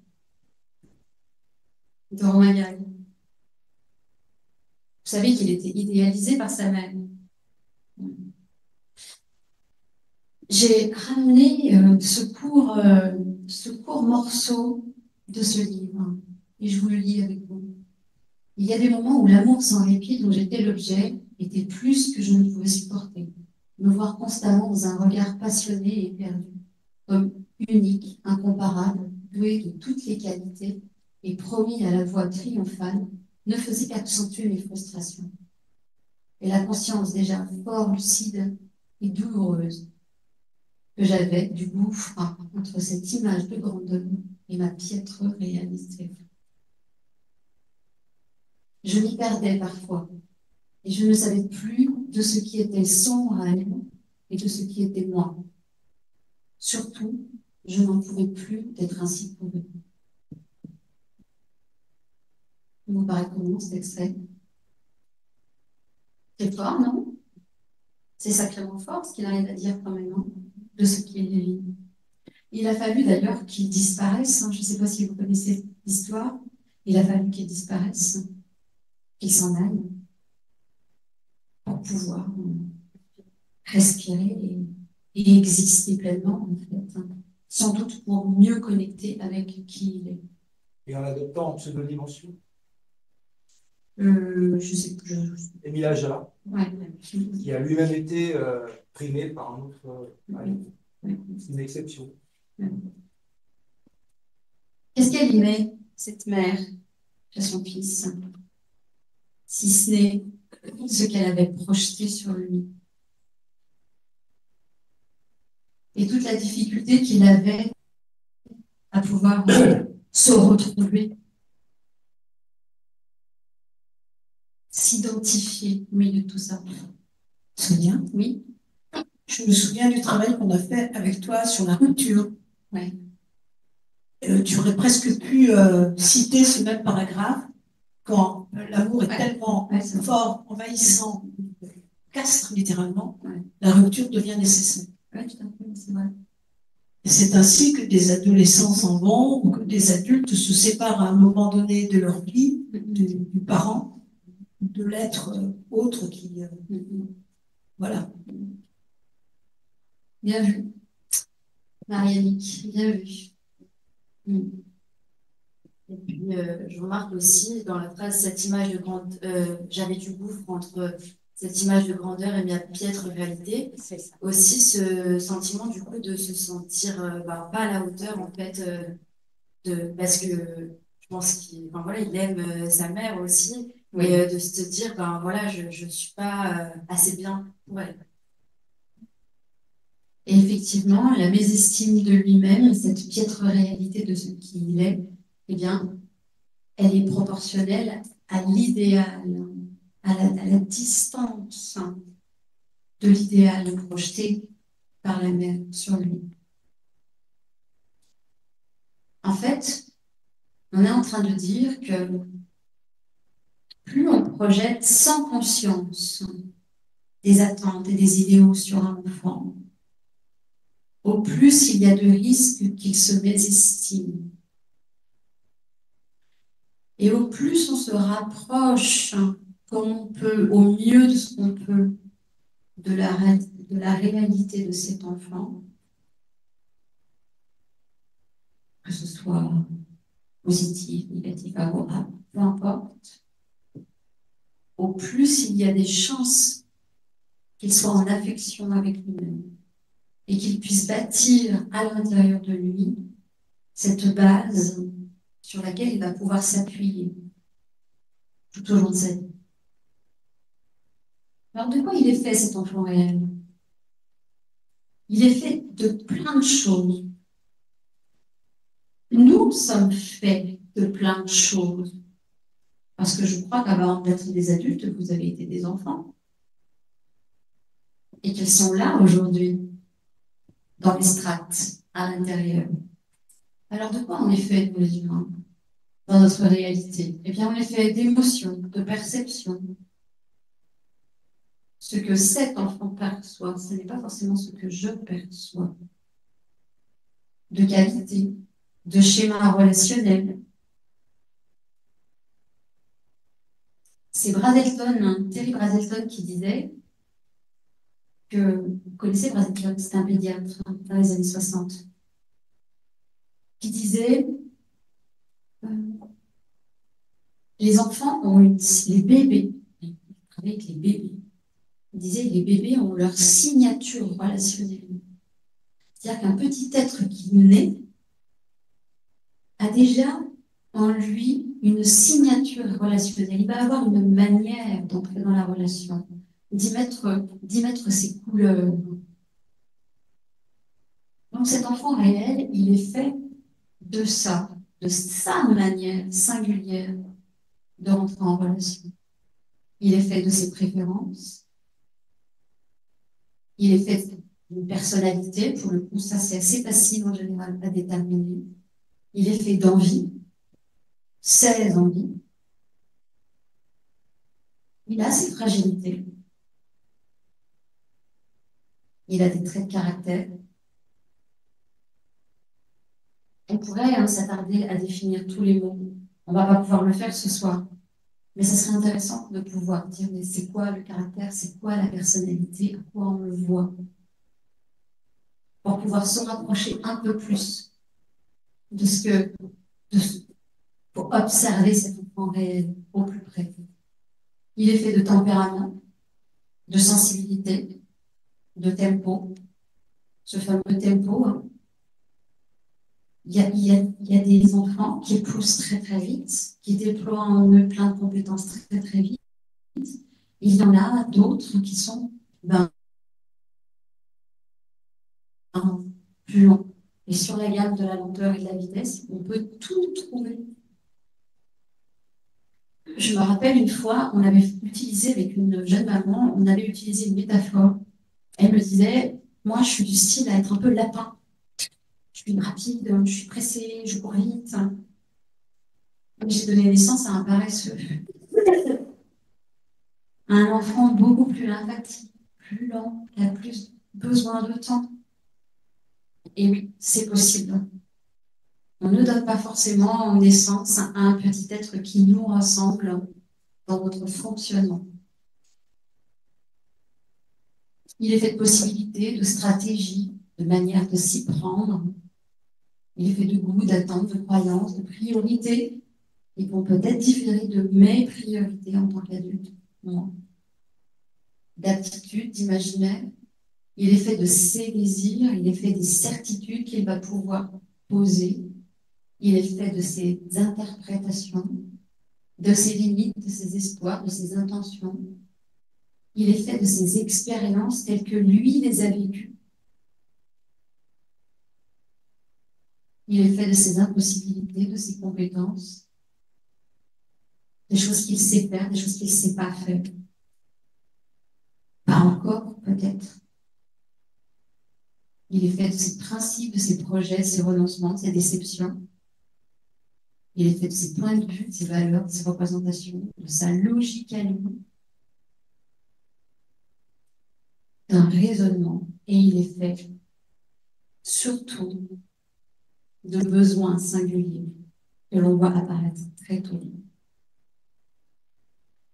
de Romain Gary. Vous savez qu'il était idéalisé par sa mère. J'ai ramené ce court morceau de ce livre et je vous le lis avec vous. Il y a des moments où l'amour sans répit dont j'étais l'objet était plus que je ne pouvais supporter. Me voir constamment dans un regard passionné et perdu, comme unique, incomparable, doué de toutes les qualités et promis à la voix triomphale, ne faisait qu'accentuer mes frustrations. Et la conscience déjà fort lucide et douloureuse que j'avais du gouffre entre cette image de grandeur et ma piètre réalité. Je m'y perdais parfois, et je ne savais plus de ce qui était son rêve et de ce qui était moi. Surtout, je n'en pouvais plus d'être ainsi prouvée. Il vous paraît comment cet extrait? C'est fort, non? C'est sacrément fort ce qu'il arrive à dire quand même, hein, de ce qu'il vit. Il a fallu d'ailleurs qu'il disparaisse, hein, je ne sais pas si vous connaissez l'histoire, il a fallu qu'il disparaisse, qu'il s'en aille, pour pouvoir respirer et exister pleinement, en fait, hein. Sans doute pour mieux connecter avec qui il est. Et en adoptant en pseudo-dimension Je sais plus. Émile Aja, Ouais. qui a lui-même été primé par un autre. C'est une exception. Qu'est-ce qu'elle y met, cette mère, à son fils, si ce n'est ce qu'elle avait projeté sur lui? Et toute la difficulté qu'il avait à pouvoir se retrouver, s'identifier au milieu de tout ça. Sonia, Oui. je me souviens du travail qu'on a fait avec toi sur la rupture. Ouais. Tu aurais presque pu citer ce même paragraphe quand l'amour est tellement fort, envahissant, castre littéralement, la rupture devient nécessaire. Oui, tout à fait, c'est vrai. Et c'est ainsi que des adolescents s'en vont ou que des adultes se séparent à un moment donné de leur vie, du parent, de l'être autre qui... Voilà. Bien vu. Marie-Annick, bien vu. Et puis, je remarque aussi dans la phrase cette image de grande, j'avais du gouffre entre cette image de grandeur et ma piètre réalité. Aussi ce sentiment du coup de se sentir pas à la hauteur en fait, parce que je pense qu'il il aime sa mère aussi, et de se dire voilà, je suis pas assez bien pour elle. Et effectivement, la mésestime de lui-même, cette piètre réalité de ce qu'il est, eh bien, elle est proportionnelle à l'idéal, à la distance de l'idéal projeté par la mère sur lui. En fait, on est en train de dire que plus on projette sans conscience des attentes et des idéaux sur un enfant, au plus il y a de risques qu'il se mésestime. Et au plus on se rapproche, comme on peut, au mieux de ce qu'on peut, de la réalité de cet enfant, que ce soit positif, négatif, favorable, peu importe, au plus il y a des chances qu'il soit en affection avec lui-même et qu'il puisse bâtir à l'intérieur de lui cette base sur laquelle il va pouvoir s'appuyer tout au long de sa vie. Alors de quoi il est fait cet enfant réel? Il est fait de plein de choses. Nous sommes faits de plein de choses. Parce que je crois qu'avant d'être des adultes, vous avez été des enfants. Et qu'ils sont là aujourd'hui, dans les strates, à l'intérieur. Alors de quoi on est fait, nous les humains, dans notre réalité? Eh bien, on est fait d'émotions, de perceptions. Ce que cet enfant perçoit, ce n'est pas forcément ce que je perçois. De qualité, de schéma relationnel. C'est Brazelton, Terry Brazelton qui disait que, vous connaissez Brazelton, c'était un pédiatre dans les années 60, qui disait les enfants ont les bébés, il travaillait avec les bébés, il disait les bébés ont leur signature relationnelle. C'est-à-dire qu'un petit être qui naît a déjà en lui une signature relationnelle. Il va avoir une manière d'entrer dans la relation, d'y mettre ses couleurs. Donc cet enfant réel, il est fait de ça, de sa manière singulière de rentrer en relation. Il est fait de ses préférences. Il est fait d'une personnalité. Pour le coup, ça c'est assez facile en général à déterminer. Il est fait d'envie, ses envies. Il a ses fragilités. Il a des traits de caractère. On pourrait s'attarder à définir tous les mots. On ne va pas pouvoir le faire ce soir. Mais ça serait intéressant de pouvoir dire, mais c'est quoi le caractère, c'est quoi la personnalité, à quoi on le voit, pour pouvoir se rapprocher un peu plus de ce que, pour observer cet enfant réel au plus près. Il est fait de tempérament, de sensibilité, de tempo, ce fameux tempo. Il y a des enfants qui poussent très très vite, qui déploient en eux plein de compétences très très vite. Il y en a d'autres qui sont plus longs. Et sur la gamme de la lenteur et de la vitesse, on peut tout trouver. Je me rappelle une fois, on avait utilisé avec une jeune maman, on avait utilisé une métaphore. Elle me disait, moi je suis du style à être un peu lapin. Je suis rapide, je suis pressée, je cours vite. J'ai donné naissance à un paresseux. Un enfant beaucoup plus lymphatique, plus lent, qui a plus besoin de temps. Et oui, c'est possible. On ne donne pas forcément naissance à un petit être qui nous ressemble dans notre fonctionnement. Il est fait de possibilités, de stratégies, de manières de s'y prendre. Il est fait de goût, d'attente, de croyances, de priorités, qui vont peut-être différer de mes priorités en tant qu'adulte, moi. D'aptitude, d'imaginaire. Il est fait de ses désirs, il est fait des certitudes qu'il va pouvoir poser. Il est fait de ses interprétations, de ses limites, de ses espoirs, de ses intentions. Il est fait de ses expériences telles que lui les a vécues. Il est fait de ses impossibilités, de ses compétences, des choses qu'il sait faire, des choses qu'il ne sait pas faire. Pas encore, peut-être. Il est fait de ses principes, de ses projets, de ses renoncements, de ses déceptions. Il est fait de ses points de vue, de ses valeurs, de ses représentations, de sa logique à lui, d'un raisonnement. Et il est fait surtout de besoins singuliers que l'on voit apparaître très tôt.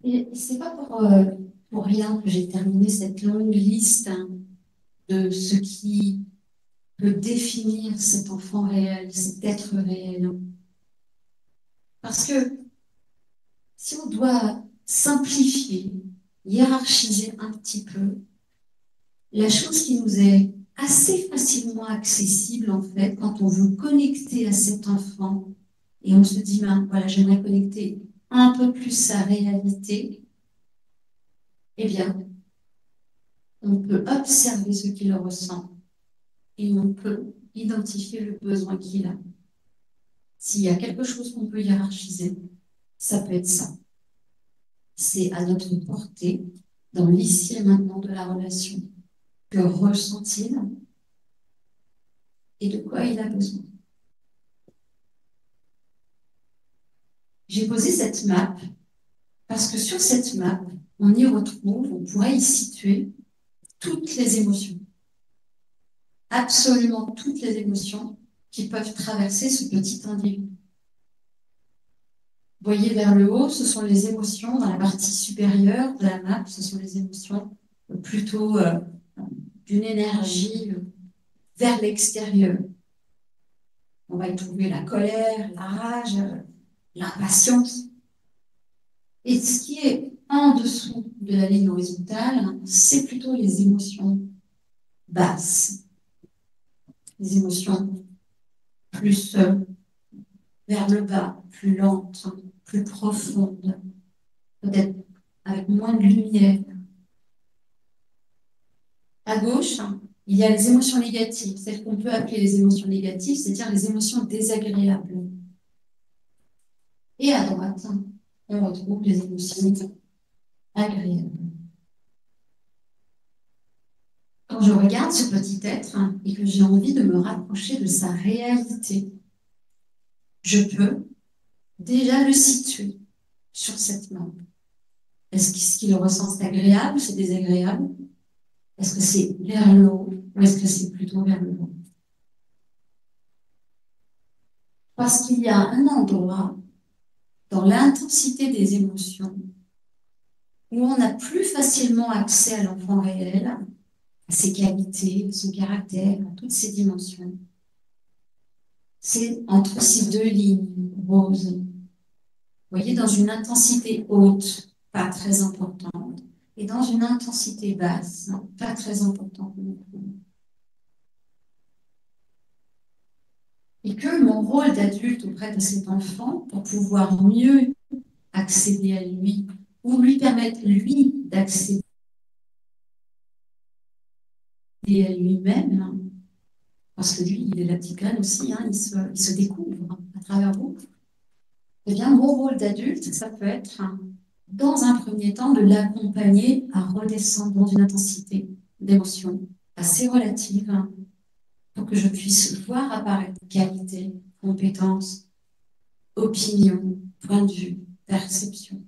Et c'est pas pour rien que j'ai terminé cette longue liste de ce qui peut définir cet enfant réel, cet être réel. Parce que si on doit simplifier, hiérarchiser un petit peu, la chose qui nous est assez facilement accessible, en fait, quand on veut connecter à cet enfant, et on se dit, ben, voilà, j'aimerais connecter un peu plus sa réalité, eh bien, on peut observer ce qu'il ressent et on peut identifier le besoin qu'il a. S'il y a quelque chose qu'on peut hiérarchiser, ça peut être ça. C'est à notre portée, dans l'ici et maintenant de la relation. Que ressent-il et de quoi il a besoin? J'ai posé cette map parce que sur cette map, on y retrouve, on pourrait y situer toutes les émotions. Absolument toutes les émotions qui peuvent traverser ce petit individu. Vous voyez vers le haut, ce sont les émotions dans la partie supérieure de la map, ce sont les émotions plutôt d'une énergie vers l'extérieur. On va y trouver la colère, la rage, l'impatience. Et ce qui est en dessous de la ligne horizontale, c'est plutôt les émotions basses. Les émotions plus vers le bas, plus lentes, plus profondes, peut-être avec moins de lumière. À gauche, il y a les émotions négatives, celles qu'on peut appeler les émotions négatives, c'est-à-dire les émotions désagréables. Et à droite, on retrouve les émotions agréables. Quand je regarde ce petit être et que j'ai envie de me rapprocher de sa réalité, je peux déjà le situer sur cette main. Est-ce que ce qu'il ressent, c'est agréable, c'est désagréable? Est-ce que c'est vers le haut ou est-ce que c'est plutôt vers le bas? Parce qu'il y a un endroit dans l'intensité des émotions où on a plus facilement accès à l'enfant réel, à ses qualités, à son caractère, à toutes ses dimensions. C'est entre ces deux lignes roses. Vous voyez, dans une intensité haute, pas très importante, et dans une intensité basse, pas très importante non plus. Et que mon rôle d'adulte auprès de cet enfant, pour pouvoir mieux accéder à lui, ou lui permettre, lui, d'accéder à lui-même, parce que lui, il est la petite graine aussi, il se découvre à travers vous. Eh bien, mon rôle d'adulte, ça peut être, dans un premier temps, de l'accompagner à redescendre dans une intensité d'émotion assez relative, pour que je puisse voir apparaître qualité, compétence, opinion, point de vue, perception.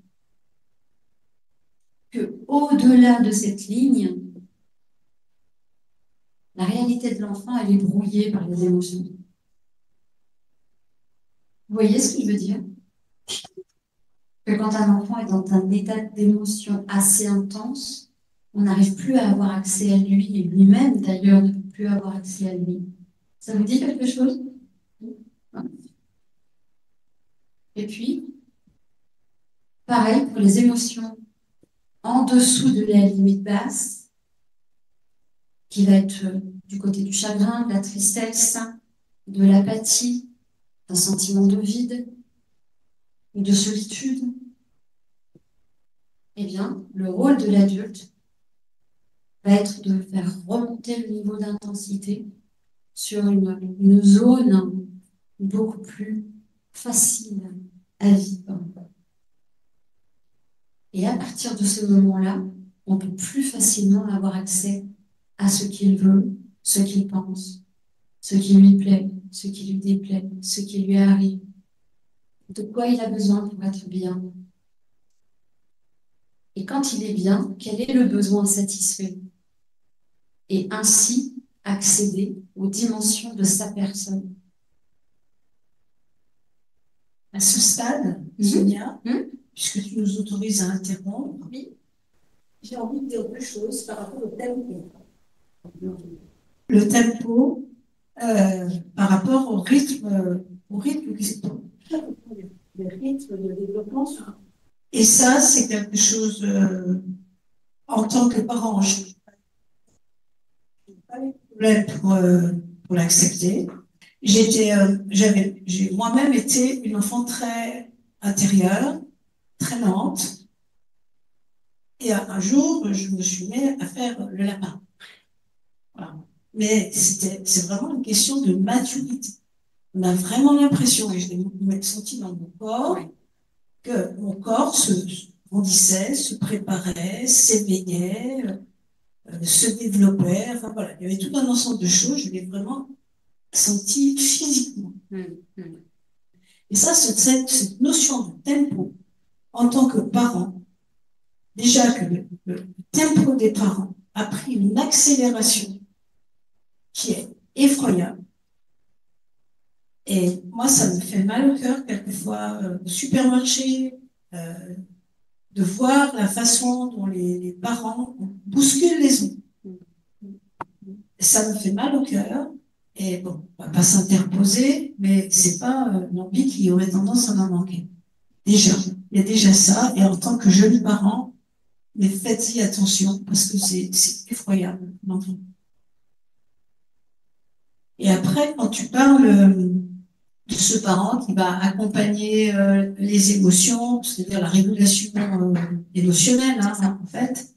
Que au-delà de cette ligne, la réalité de l'enfant, elle est brouillée par les émotions. Vous voyez ce que je veux dire? Que quand un enfant est dans un état d'émotion assez intense, on n'arrive plus à avoir accès à lui, et lui-même d'ailleurs ne peut plus avoir accès à lui. Ça vous dit quelque chose? Et puis, pareil pour les émotions en dessous de la limite basse, qui va être du côté du chagrin, de la tristesse, de l'apathie, d'un sentiment de vide ou de solitude. Eh bien, le rôle de l'adulte va être de faire remonter le niveau d'intensité sur une zone beaucoup plus facile à vivre. Et à partir de ce moment-là, on peut plus facilement avoir accès à ce qu'il veut, ce qu'il pense, ce qui lui plaît, ce qui lui déplaît, ce qui lui arrive, de quoi il a besoin pour être bien. Et quand il est bien, quel est le besoin satisfait? Et ainsi accéder aux dimensions de sa personne. À ce stade, Sonia, puisque tu nous autorises à interrompre, j'ai envie de dire deux choses par rapport au tempo. Le tempo, par rapport au rythme le rythme de développement. Et ça, c'est quelque chose, en tant que parent, je n'ai pas eu de problème pour l'accepter. J'ai moi-même été une enfant très intérieure, très lente. Et un jour, je me suis mis à faire le lapin. Voilà. Mais c'est vraiment une question de maturité. On a vraiment l'impression, et je l'ai senti dans mon corps, que mon corps se grandissait, se préparait, s'éveillait, se développait. Enfin voilà, il y avait tout un ensemble de choses. Je l'ai vraiment senti physiquement. Et ça, cette notion de tempo, en tant que parent, déjà que le tempo des parents a pris une accélération qui est effroyable. Et moi, ça me fait mal au cœur, quelquefois, au supermarché, de voir la façon dont les parents bousculent les autres. Ça me fait mal au cœur. Et bon, on va pas s'interposer, mais c'est pas l'envie qui aurait tendance à m'en manquer. Déjà, il y a déjà ça. Et en tant que jeune parent, mais faites-y attention parce que c'est effroyable, l'enfant. Et après, quand tu parles de ce parent qui va accompagner les émotions, c'est-à-dire la régulation émotionnelle, hein, en fait,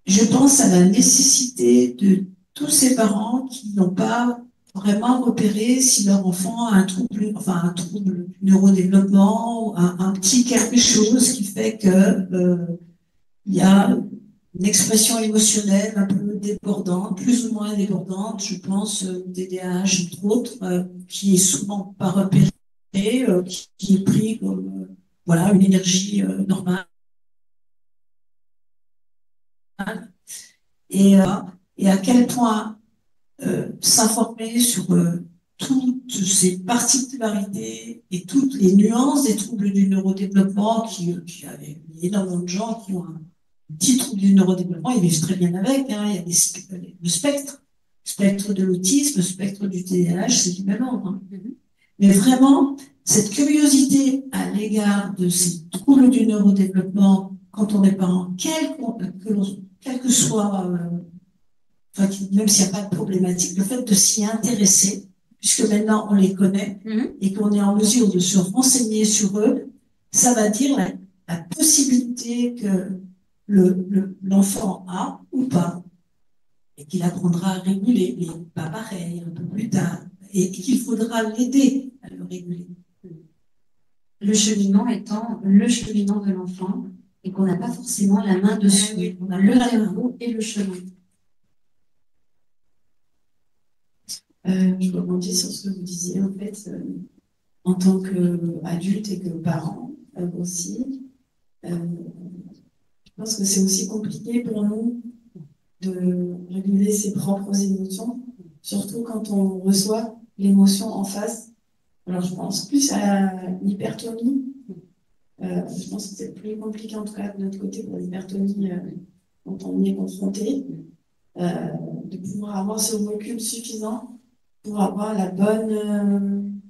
je pense à la nécessité de tous ces parents qui n'ont pas vraiment repéré si leur enfant a un trouble du neurodéveloppement, un petit quelque chose qui fait que il y a une expression émotionnelle un peu débordante, plus ou moins débordante, je pense, TDAH, entre autres, qui est souvent pas repérée, qui est pris comme voilà, une énergie normale. Et à quel point s'informer sur toutes ces particularités et toutes les nuances des troubles du neurodéveloppement qui il y a énormément de gens qui ont un petit trouble du neurodéveloppement, ils vivent très bien avec, hein, il y a le spectre de l'autisme, le spectre du TDAH, c'est du même ordre. Hein. Mais vraiment, cette curiosité à l'égard de ces troubles du neurodéveloppement, quand on est parent, quel que soit enfin, même s'il n'y a pas de problématique, le fait de s'y intéresser, puisque maintenant on les connaît et qu'on est en mesure de se renseigner sur eux, ça va dire la possibilité que l'enfant a ou pas, et qu'il apprendra à réguler, mais pas pareil, un peu plus tard, et qu'il faudra l'aider à le réguler. Le cheminement étant le cheminement de l'enfant, et qu'on n'a pas forcément la main dessus. On a le tempo et le chemin. Je rebondis sur ce que vous disiez, en fait, en tant qu'adulte et que parent aussi. Je pense que c'est aussi compliqué pour nous de réguler ses propres émotions, surtout quand on reçoit l'émotion en face. Alors, je pense plus à l'hypertonie. Je pense que c'est plus compliqué, en tout cas, de notre côté, pour l'hypertonie, quand on y est confronté, de pouvoir avoir ce recul suffisant pour avoir la bonne...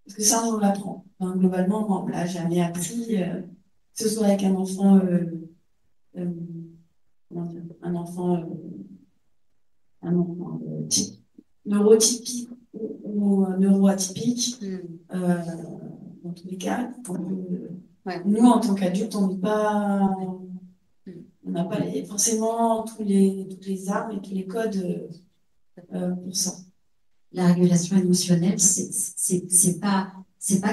parce que ça, on l'apprend. Enfin, globalement, on l'a jamais appris, que ce soit avec un enfant... comment dire, un enfant neurotypique ou neuroatypique. Dans tous les cas, nous, en tant qu'adultes, on n'a pas forcément toutes les armes et tous les codes pour ça. La régulation émotionnelle, c'est pas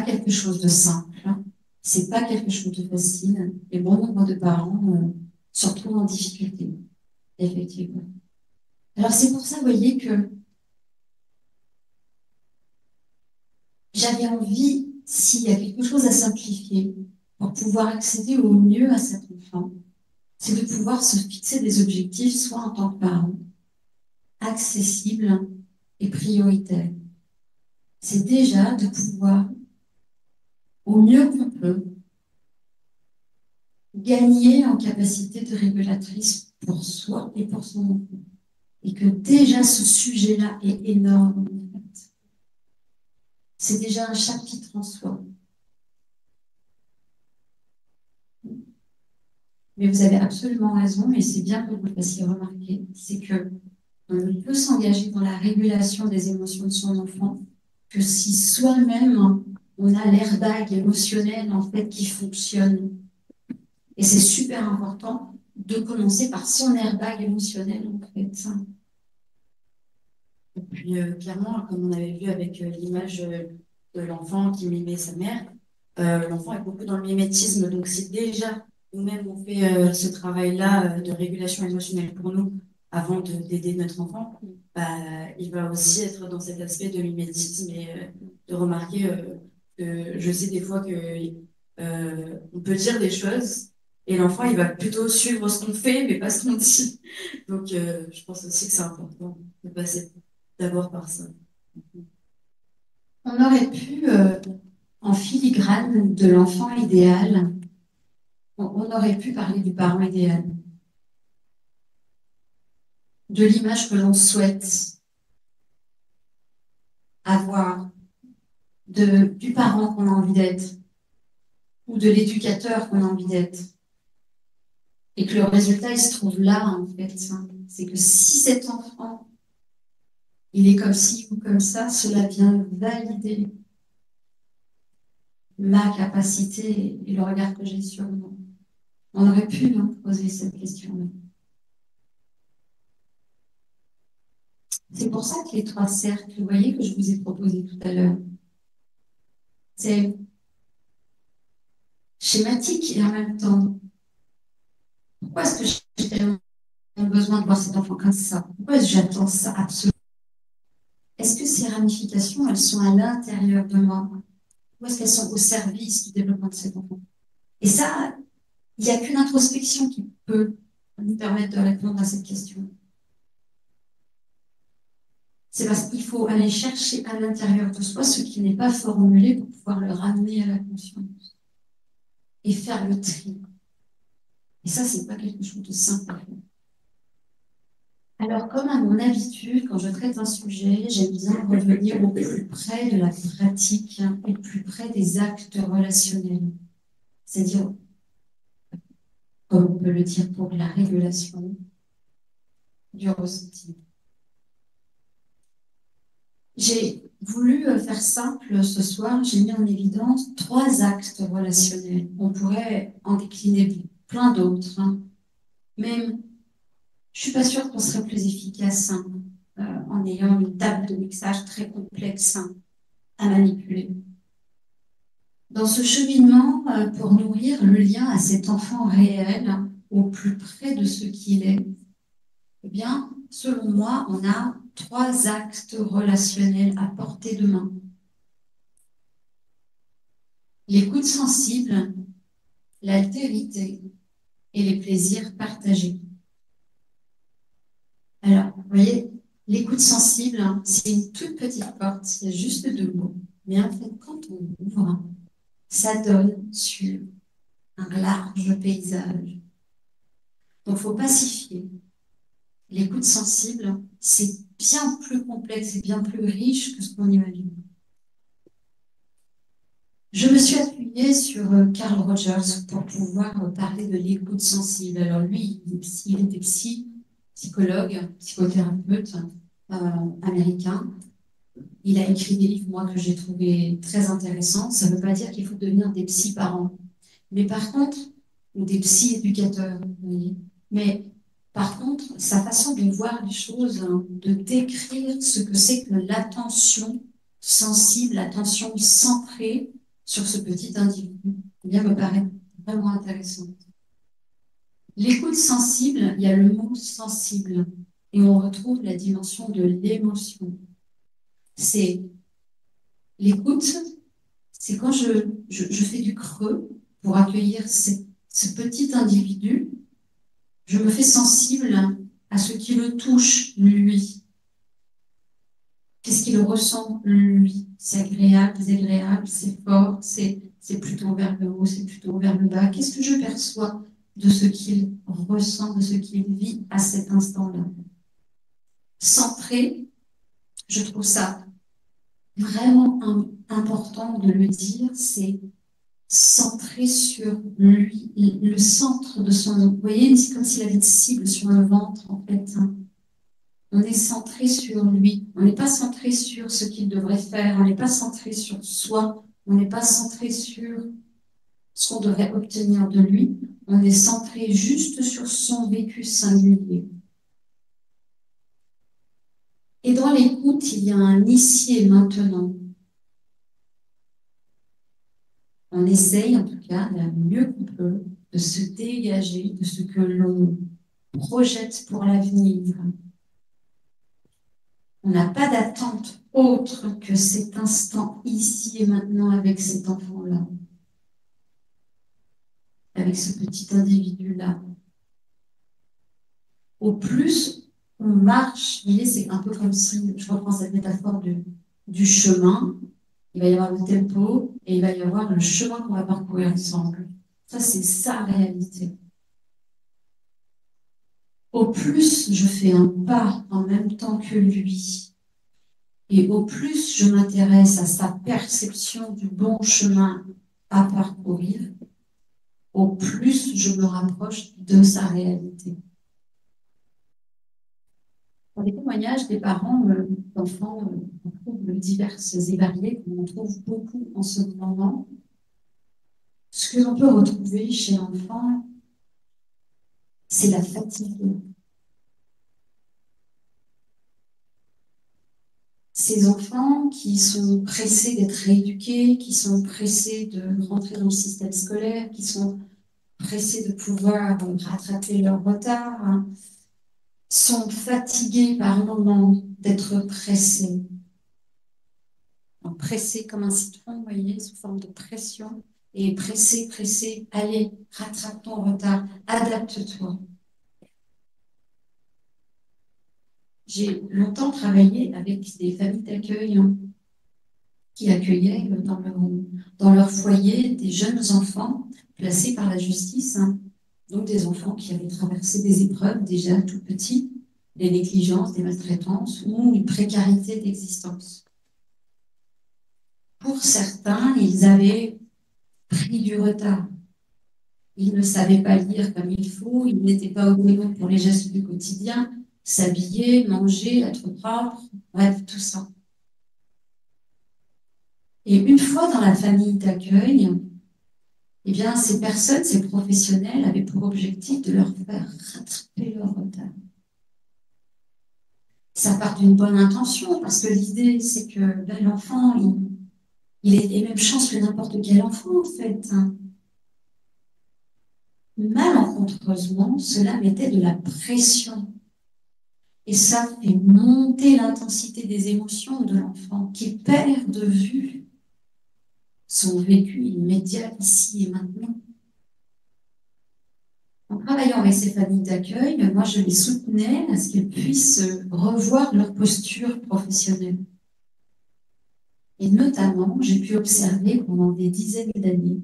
quelque chose de simple, hein. C'est pas quelque chose de facile. Et bon nombre de parents se retrouvent en difficulté, effectivement. Alors c'est pour ça, vous voyez, que j'avais envie, s'il y a quelque chose à simplifier pour pouvoir accéder au mieux à cet enfant, c'est de pouvoir se fixer des objectifs, soit en tant que parent, accessibles et prioritaire. C'est déjà de pouvoir, au mieux qu'on peut, gagner en capacité de régulatrice pour soi et pour son enfant. Et que déjà ce sujet-là est énorme, en fait. C'est déjà un chapitre en soi. Mais vous avez absolument raison, et c'est bien que vous le fassiez remarquer, c'est que on ne peut s'engager dans la régulation des émotions de son enfant que si soi-même on a l'airbag émotionnel en fait qui fonctionne. Et c'est super important de commencer par son airbag émotionnel en fait. Et puis clairement, comme on avait vu avec l'image de l'enfant qui mimait sa mère, l'enfant est beaucoup dans le mimétisme. Donc si déjà nous-mêmes on fait ce travail-là de régulation émotionnelle pour nous avant d'aider notre enfant, il va aussi être dans cet aspect de mimétisme et de remarquer que je sais des fois que on peut dire des choses et l'enfant il va plutôt suivre ce qu'on fait mais pas ce qu'on dit. Donc je pense aussi que c'est important de passer d'abord par ça. On aurait pu, en filigrane de l'enfant idéal, on aurait pu parler du parent idéal, de l'image que l'on souhaite avoir, du parent qu'on a envie d'être, ou de l'éducateur qu'on a envie d'être. Et que le résultat, il se trouve là, en fait. C'est que si cet enfant, il est comme ci ou comme ça, cela vient valider ma capacité et le regard que j'ai sur moi. On aurait pu poser cette question-là. C'est pour ça que les 3 cercles, vous voyez, que je vous ai proposés tout à l'heure, c'est schématique et en même temps, pourquoi est-ce que j'ai tellement besoin de voir cet enfant comme ça? Pourquoi est-ce que j'attends ça absolument? Est-ce que ces ramifications, elles sont à l'intérieur de moi? Ou est-ce qu'elles sont au service du développement de cet enfant? Et ça, il n'y a qu'une introspection qui peut nous permettre de répondre à cette question. C'est parce qu'il faut aller chercher à l'intérieur de soi ce qui n'est pas formulé pour pouvoir le ramener à la conscience et faire le tri. Et ça, c'est pas quelque chose de simple à faire. Alors, comme à mon habitude, quand je traite un sujet, j'aime bien revenir au plus près de la pratique, au plus près des actes relationnels. C'est-à-dire, comme on peut le dire pour la régulation du ressenti. J'ai voulu faire simple ce soir, j'ai mis en évidence 3 actes relationnels. On pourrait en décliner plein d'autres, mais je suis pas sûre qu'on serait plus efficace en ayant une table de mixage très complexe à manipuler. Dans ce cheminement, pour nourrir le lien à cet enfant réel, au plus près de ce qu'il est, eh bien, selon moi, on a 3 actes relationnels à portée de main. L'écoute sensible, l'altérité et les plaisirs partagés. Alors, vous voyez, l'écoute sensible, c'est une toute petite porte, il y a juste 2 mots. Mais en fait, quand on ouvre, ça donne sur un large paysage. Donc, il faut pacifier. L'écoute sensible, c'est bien plus complexe et bien plus riche que ce qu'on imagine. Je me suis appuyée sur Carl Rogers pour pouvoir parler de l'écoute sensible. Alors lui, il était psychologue, psychothérapeute américain. Il a écrit des livres, moi, que j'ai trouvé très intéressants. Ça ne veut pas dire qu'il faut devenir des psy-parents. Mais par contre, ou des psy-éducateurs, vous voyez. Mais par contre, sa façon de voir les choses, de décrire ce que c'est que l'attention sensible, l'attention centrée sur ce petit individu, eh bien, me paraît vraiment intéressante. L'écoute sensible, il y a le mot sensible, et on retrouve la dimension de l'émotion. C'est l'écoute, c'est quand je fais du creux pour accueillir ce petit individu, je me fais sensible à ce qui le touche, lui. Qu'est-ce qu'il ressent, lui? C'est agréable, désagréable, c'est fort, c'est plutôt vers le haut, c'est plutôt vers le bas. Qu'est-ce que je perçois de ce qu'il ressent, de ce qu'il vit à cet instant-là? Centré, je trouve ça vraiment important de le dire, c'est centré sur lui, le centre de son... Vous voyez, c'est comme s'il avait une cible sur le ventre, en fait. Hein. On est centré sur lui. On n'est pas centré sur ce qu'il devrait faire. On n'est pas centré sur soi. On n'est pas centré sur ce qu'on devrait obtenir de lui. On est centré juste sur son vécu singulier. Et dans l'écoute, il y a un ici et maintenant. On essaye, en tout cas, la mieux qu'on peut, de se dégager de ce que l'on projette pour l'avenir. On n'a pas d'attente autre que cet instant ici et maintenant avec cet enfant-là, avec ce petit individu-là. Au plus on marche, vous voyez, c'est un peu comme si, je reprends cette métaphore du chemin, il va y avoir le tempo et il va y avoir le chemin qu'on va parcourir ensemble. Ça, c'est sa réalité. Au plus je fais un pas en même temps que lui, et au plus je m'intéresse à sa perception du bon chemin à parcourir, au plus je me rapproche de sa réalité. Dans les témoignages des parents d'enfants en troubles divers et variés, qu'on trouve beaucoup en ce moment, ce que l'on peut retrouver chez l'enfant, c'est la fatigue. Ces enfants qui sont pressés d'être rééduqués, qui sont pressés de rentrer dans le système scolaire, qui sont pressés de pouvoir rattraper leur retard, hein, sont fatigués par moment d'être pressés. Donc, pressés comme un citron, vous voyez, sous forme de pression, et pressés, allez, rattrape ton retard, adapte-toi. J'ai longtemps travaillé avec des familles d'accueil qui accueillaient dans leur foyer des jeunes enfants placés par la justice, hein, donc des enfants qui avaient traversé des épreuves déjà tout petits, des négligences, des maltraitances ou une précarité d'existence. Pour certains, ils avaient pris du retard. Ils ne savaient pas lire comme il faut, ils n'étaient pas au niveau pour les gestes du quotidien, s'habiller, manger, être propre, bref, tout ça. Et une fois dans la famille d'accueil, eh bien, ces personnes, ces professionnels avaient pour objectif de leur faire rattraper leur retard. Ça part d'une bonne intention, parce que l'idée, c'est que l'enfant, il ait les mêmes chances que n'importe quel enfant, en fait. Hein. Malencontreusement, cela mettait de la pression. Et ça fait monter l'intensité des émotions de l'enfant qui perd de vue son vécu immédiat ici et maintenant. En travaillant avec ces familles d'accueil, moi je les soutenais à ce qu'elles puissent revoir leur posture professionnelle. Et notamment, j'ai pu observer pendant des dizaines d'années,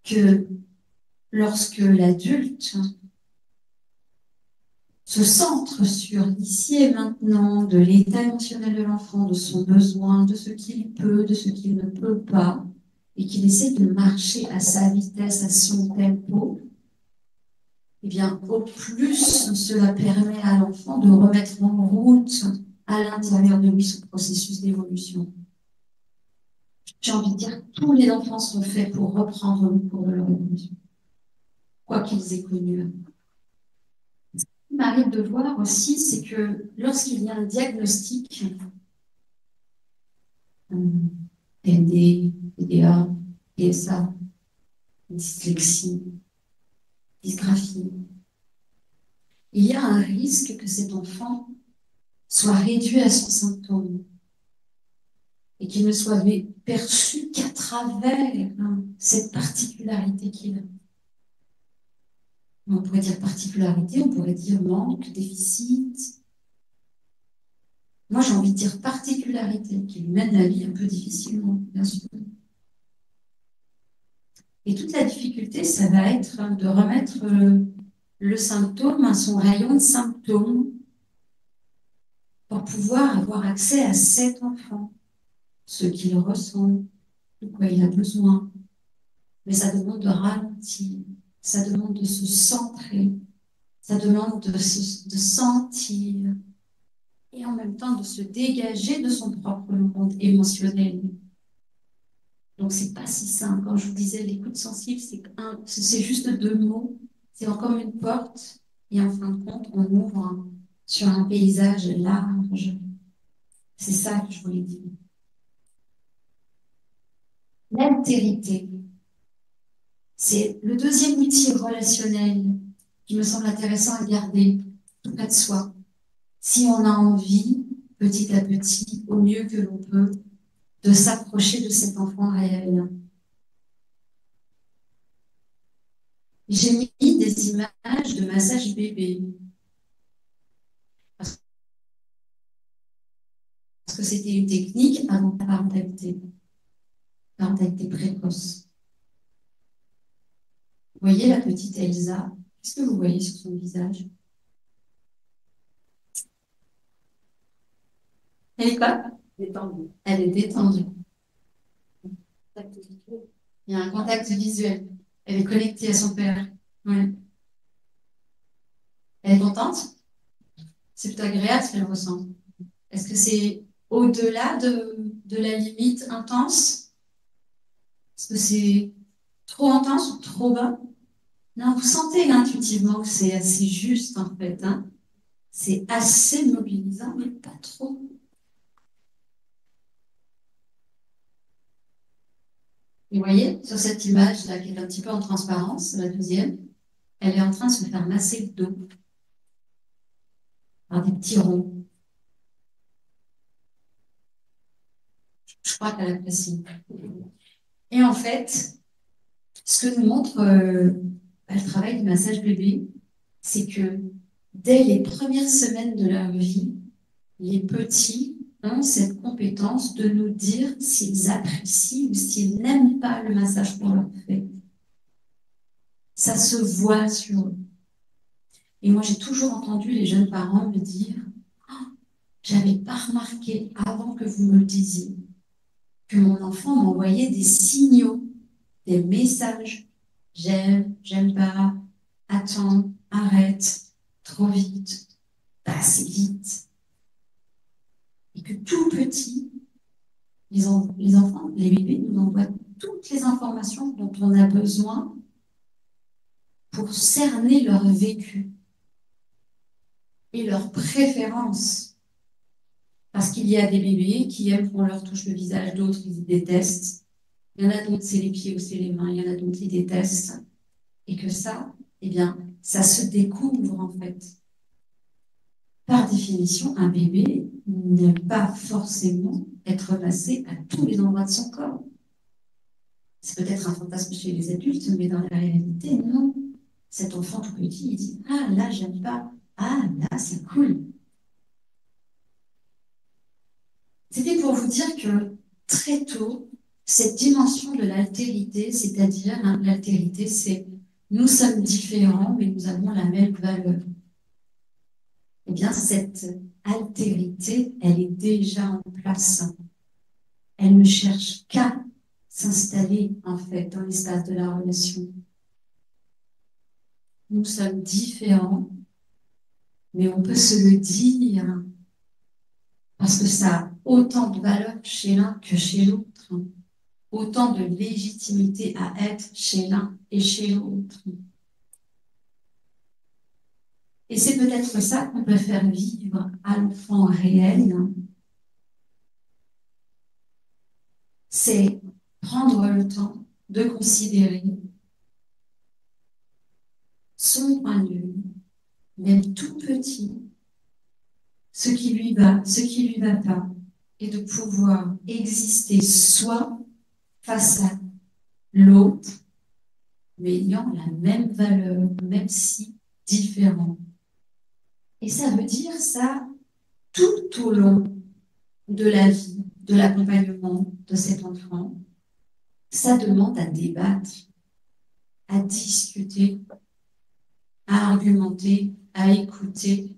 que lorsque l'adulte se centre sur ici et maintenant, de l'état émotionnel de l'enfant, de son besoin, de ce qu'il peut, de ce qu'il ne peut pas, et qu'il essaie de marcher à sa vitesse, à son tempo, eh bien, au plus cela permet à l'enfant de remettre en route à l'intérieur de lui son processus d'évolution. J'ai envie de dire, tous les enfants sont faits pour reprendre le cours de leur évolution, quoi qu'ils aient connu. Ce qui m'arrive de voir aussi, c'est que lorsqu'il y a un diagnostic, TND, TDA, PSA, dyslexie, dysgraphie, il y a un risque que cet enfant soit réduit à son symptôme et qu'il ne soit perçu qu'à travers cette particularité qu'il a. On pourrait dire particularité, on pourrait dire manque, déficit, moi j'ai envie de dire particularité, qui lui mène la vie un peu difficilement, bien sûr. Et toute la difficulté, ça va être de remettre le symptôme à son rayon de symptômes pour pouvoir avoir accès à cet enfant, ce qu'il ressent, de quoi il a besoin. Mais ça demande de ralentir, ça demande de se centrer, ça demande de sentir et en même temps de se dégager de son propre monde émotionnel. Donc c'est pas si simple. Quand je vous disais l'écoute sensible, c'est juste 2 mots, c'est comme une porte et en fin de compte, on ouvre sur un paysage large. C'est ça que je voulais dire. L'altérité, c'est le deuxième outil relationnel qui me semble intéressant à garder tout près de soi. Si on a envie, petit à petit, au mieux que l'on peut, de s'approcher de cet enfant réel. J'ai mis des images de massage bébé. Parce que c'était une technique avant la parentalité précoce. Vous voyez la petite Elsa? Qu'est-ce que vous voyez sur son visage? Elle est quoi? Détendue. Elle est détendue. Il y a un contact visuel. Elle est connectée à son père. Ouais. Elle est contente? C'est plutôt agréable ce qu'elle ressent. Est-ce que c'est au-delà de la limite intense? Est-ce que c'est trop intense ou trop bas? Non, vous sentez intuitivement que c'est assez juste en fait. Hein? C'est assez mobilisant, mais pas trop. Et vous voyez, sur cette image-là, qui est un petit peu en transparence, la deuxième, elle est en train de se faire masser le dos par des petits ronds. Je crois qu'elle apprécie. Et en fait, ce que nous montre le travail du massage bébé, c'est que dès les premières semaines de leur vie, les petits ont cette compétence de nous dire s'ils apprécient ou s'ils n'aiment pas le massage qu'on leur fait. Ça se voit sur eux. Et moi, j'ai toujours entendu les jeunes parents me dire oh, j'avais pas remarqué avant que vous me le disiez que mon enfant m'envoyait des signaux, des messages. J'aime, j'aime pas, attends, arrête, trop vite, pas assez vite. Et que tout petit, les enfants, les bébés nous envoient toutes les informations dont on a besoin pour cerner leur vécu et leurs préférences. Parce qu'il y a des bébés qui aiment qu'on leur touche le visage, d'autres ils détestent. Il y en a d'autres, c'est les pieds ou c'est les mains, il y en a d'autres qui détestent. Et que ça, eh bien, ça se découvre en fait. Par définition, un bébé n'aime pas forcément être massé à tous les endroits de son corps. C'est peut-être un fantasme chez les adultes, mais dans la réalité, non. Cet enfant tout petit, il dit « Ah, là, j'aime pas. Ah, là, c'est cool. » C'était pour vous dire que très tôt, cette dimension de l'altérité, c'est-à-dire l'altérité, c'est nous sommes différents, mais nous avons la même valeur. Eh bien, cette altérité, elle est déjà en place. Elle ne cherche qu'à s'installer, en fait, dans l'espace de la relation. Nous sommes différents, mais on peut se le dire parce que ça a autant de valeur chez l'un que chez l'autre. Autant de légitimité à être chez l'un et chez l'autre. Et c'est peut-être ça qu'on peut faire vivre à l'enfant réel. C'est prendre le temps de considérer son point de vue, même tout petit, ce qui lui va, ce qui lui va pas, et de pouvoir exister soit face à l'autre, mais ayant la même valeur, même si différent. Et ça veut dire ça tout au long de la vie, de l'accompagnement de cet enfant, ça demande à débattre, à discuter, à argumenter, à écouter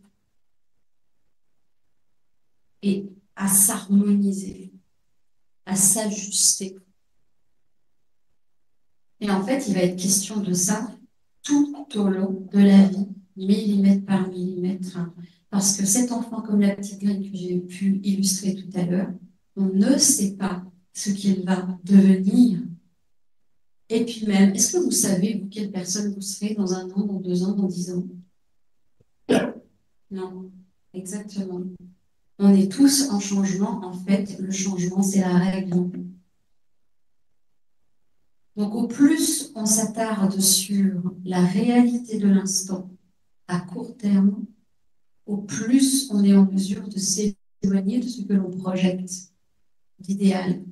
et à s'harmoniser, à s'ajuster. Et en fait, il va être question de ça tout au long de la vie, millimètre par millimètre. Parce que cet enfant, comme la petite graine que j'ai pu illustrer tout à l'heure, on ne sait pas ce qu'il va devenir. Et puis même, est-ce que vous savez, vous, quelle personne vous serez dans 1 an, dans 2 ans, dans 10 ans? Non, exactement. On est tous en changement. En fait, le changement, c'est la règle. Donc, au plus on s'attarde sur la réalité de l'instant à court terme, au plus on est en mesure de s'éloigner de ce que l'on projette d'idéal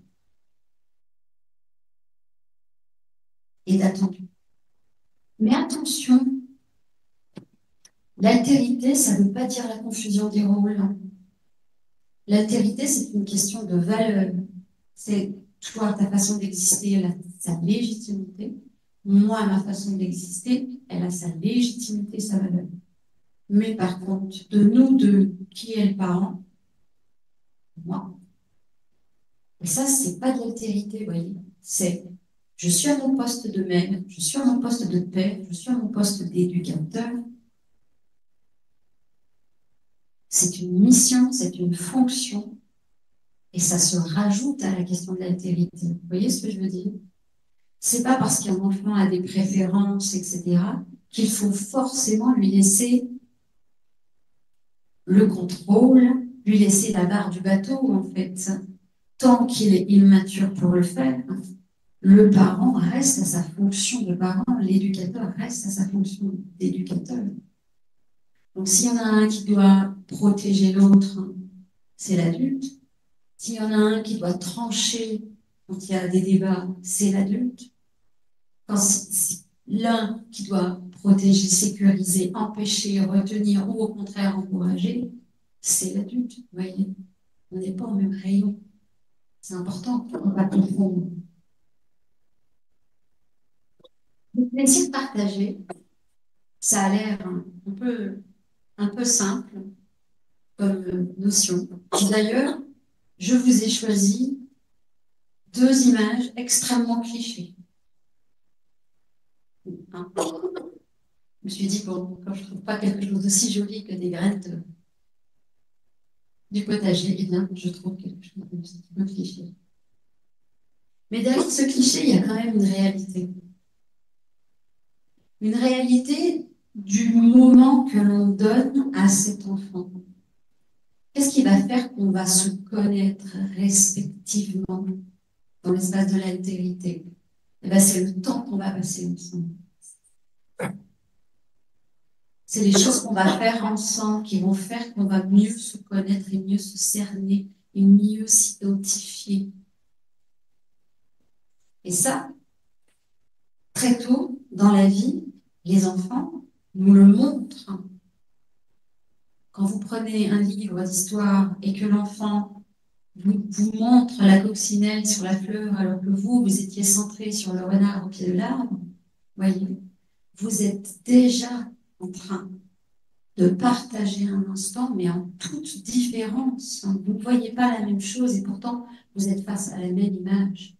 et d'attendu. Mais attention, l'altérité, ça ne veut pas dire la confusion des rôles. L'altérité, c'est une question de valeur. C'est toi, ta façon d'exister, elle a sa légitimité. Moi, ma façon d'exister, elle a sa légitimité, sa valeur. Mais par contre, de nous deux, qui est le parent? Moi. Et ça, c'est pas de l'altérité, vous voyez. C'est, je suis à mon poste de mère, je suis à mon poste de père, je suis à mon poste d'éducateur. C'est une mission, c'est une fonction. Et ça se rajoute à la question de l'altérité. Vous voyez ce que je veux dire? C'est pas parce qu'un enfant a des préférences, etc., qu'il faut forcément lui laisser le contrôle, lui laisser la barre du bateau, en fait. Tant qu'il est immature pour le faire, le parent reste à sa fonction de parent, l'éducateur reste à sa fonction d'éducateur. Donc, s'il y en a un qui doit protéger l'autre, c'est l'adulte. S'il y en a un qui doit trancher quand il y a des débats, c'est l'adulte. Quand c'est l'un qui doit protéger, sécuriser, empêcher, retenir ou au contraire encourager, c'est l'adulte. Vous voyez, on n'est pas au même rayon. C'est important pour ne pas confondre. Le plaisir partagé, ça a l'air un peu simple comme notion. D'ailleurs, je vous ai choisi 2 images extrêmement clichés. Hein? Je me suis dit, bon, quand je ne trouve pas quelque chose d'aussi joli que des graines du potager, eh bien, je trouve quelque chose de cliché. Mais derrière ce cliché, il y a quand même une réalité. Une réalité du moment que l'on donne à cet enfant. Qu'est-ce qui va faire qu'on va se connaître respectivement dans l'espace de l'altérité? Eh bien, c'est le temps qu'on va passer ensemble. C'est les choses qu'on va faire ensemble qui vont faire qu'on va mieux se connaître et mieux se cerner et mieux s'identifier. Et ça, très tôt dans la vie, les enfants nous le montrent. Quand vous prenez un livre d'histoire et que l'enfant vous montre la coccinelle sur la fleur alors que vous étiez centré sur le renard au pied de l'arbre, voyez, vous êtes déjà en train de partager un instant, mais en toute différence. Vous ne voyez pas la même chose et pourtant, vous êtes face à la même image.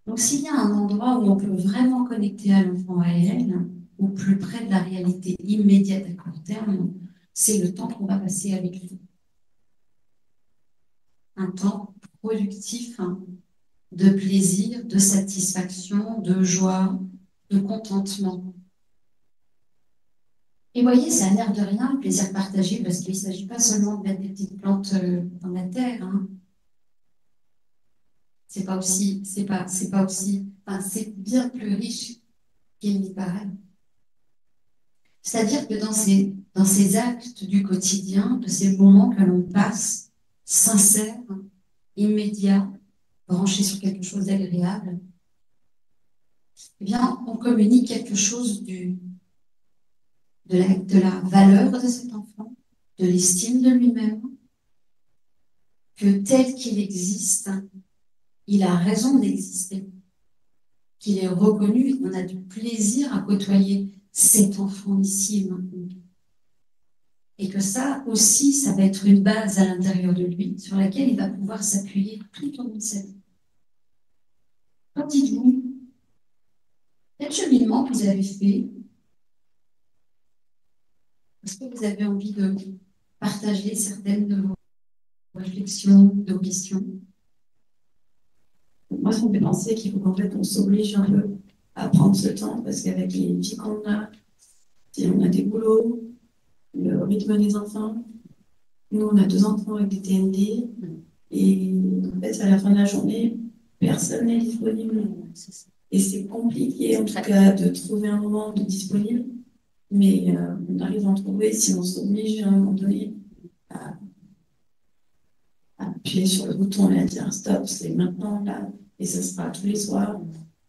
Donc, s'il y a un endroit où on peut vraiment connecter à l'enfant réel, au plus près de la réalité immédiate à court terme, c'est le temps qu'on va passer avec lui. Un temps productif, de plaisir, de satisfaction, de joie, de contentement. Et voyez, ça a l'air de rien, le plaisir partagé, parce qu'il ne s'agit pas seulement de mettre des petites plantes dans la terre. C'est bien plus riche qu'il n'y paraît. C'est-à-dire que dans ces actes du quotidien, de ces moments que l'on passe, sincères, immédiats, branchés sur quelque chose d'agréable, eh bien, on communique quelque chose de la valeur de cet enfant, de l'estime de lui-même, que tel qu'il existe, il a raison d'exister, qu'il est reconnu et qu'on a du plaisir à côtoyer cet enfant ici maintenant. Et que ça aussi, ça va être une base à l'intérieur de lui sur laquelle il va pouvoir s'appuyer tout au long de sa vie. Qu'en dites-vous? Quel cheminement que vous avez fait? Est-ce que vous avez envie de partager certaines de vos réflexions, de vos questions? Moi, ça me fait penser qu'il faut qu'en fait, on s'oblige un peu à prendre ce temps, parce qu'avec les vies qu'on a, si on a des boulots, le rythme des enfants, nous, on a 2 enfants avec des TND, et en fait, à la fin de la journée, personne n'est disponible. Et c'est compliqué, en tout cas, de trouver un moment de disponible, mais on arrive à en trouver si on s'oblige à un moment donné à appuyer sur le bouton et à dire stop, c'est maintenant, là, et ce sera tous les soirs,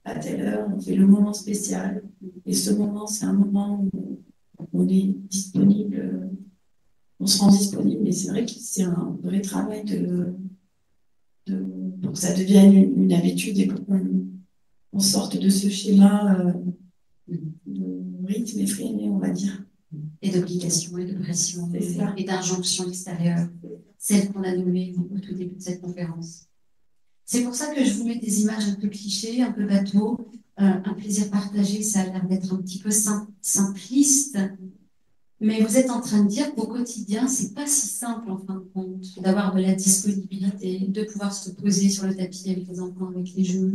à telle heure, on fait le moment spécial. Et ce moment, c'est un moment où on est disponible, on se rend disponible, et c'est vrai que c'est un vrai travail pour que ça devienne une habitude et pour qu'on sorte de ce schéma de rythme effréné, on va dire. Et d'obligation et de pression et d'injonction extérieure, celle qu'on a nommée au tout début de cette conférence. C'est pour ça que je vous mets des images un peu clichés, un peu bateau, un plaisir partagé, ça a l'air d'être un petit peu simpliste, mais vous êtes en train de dire qu'au quotidien, c'est pas si simple en fin de compte, d'avoir de la disponibilité, de pouvoir se poser sur le tapis avec les enfants, avec les jeux,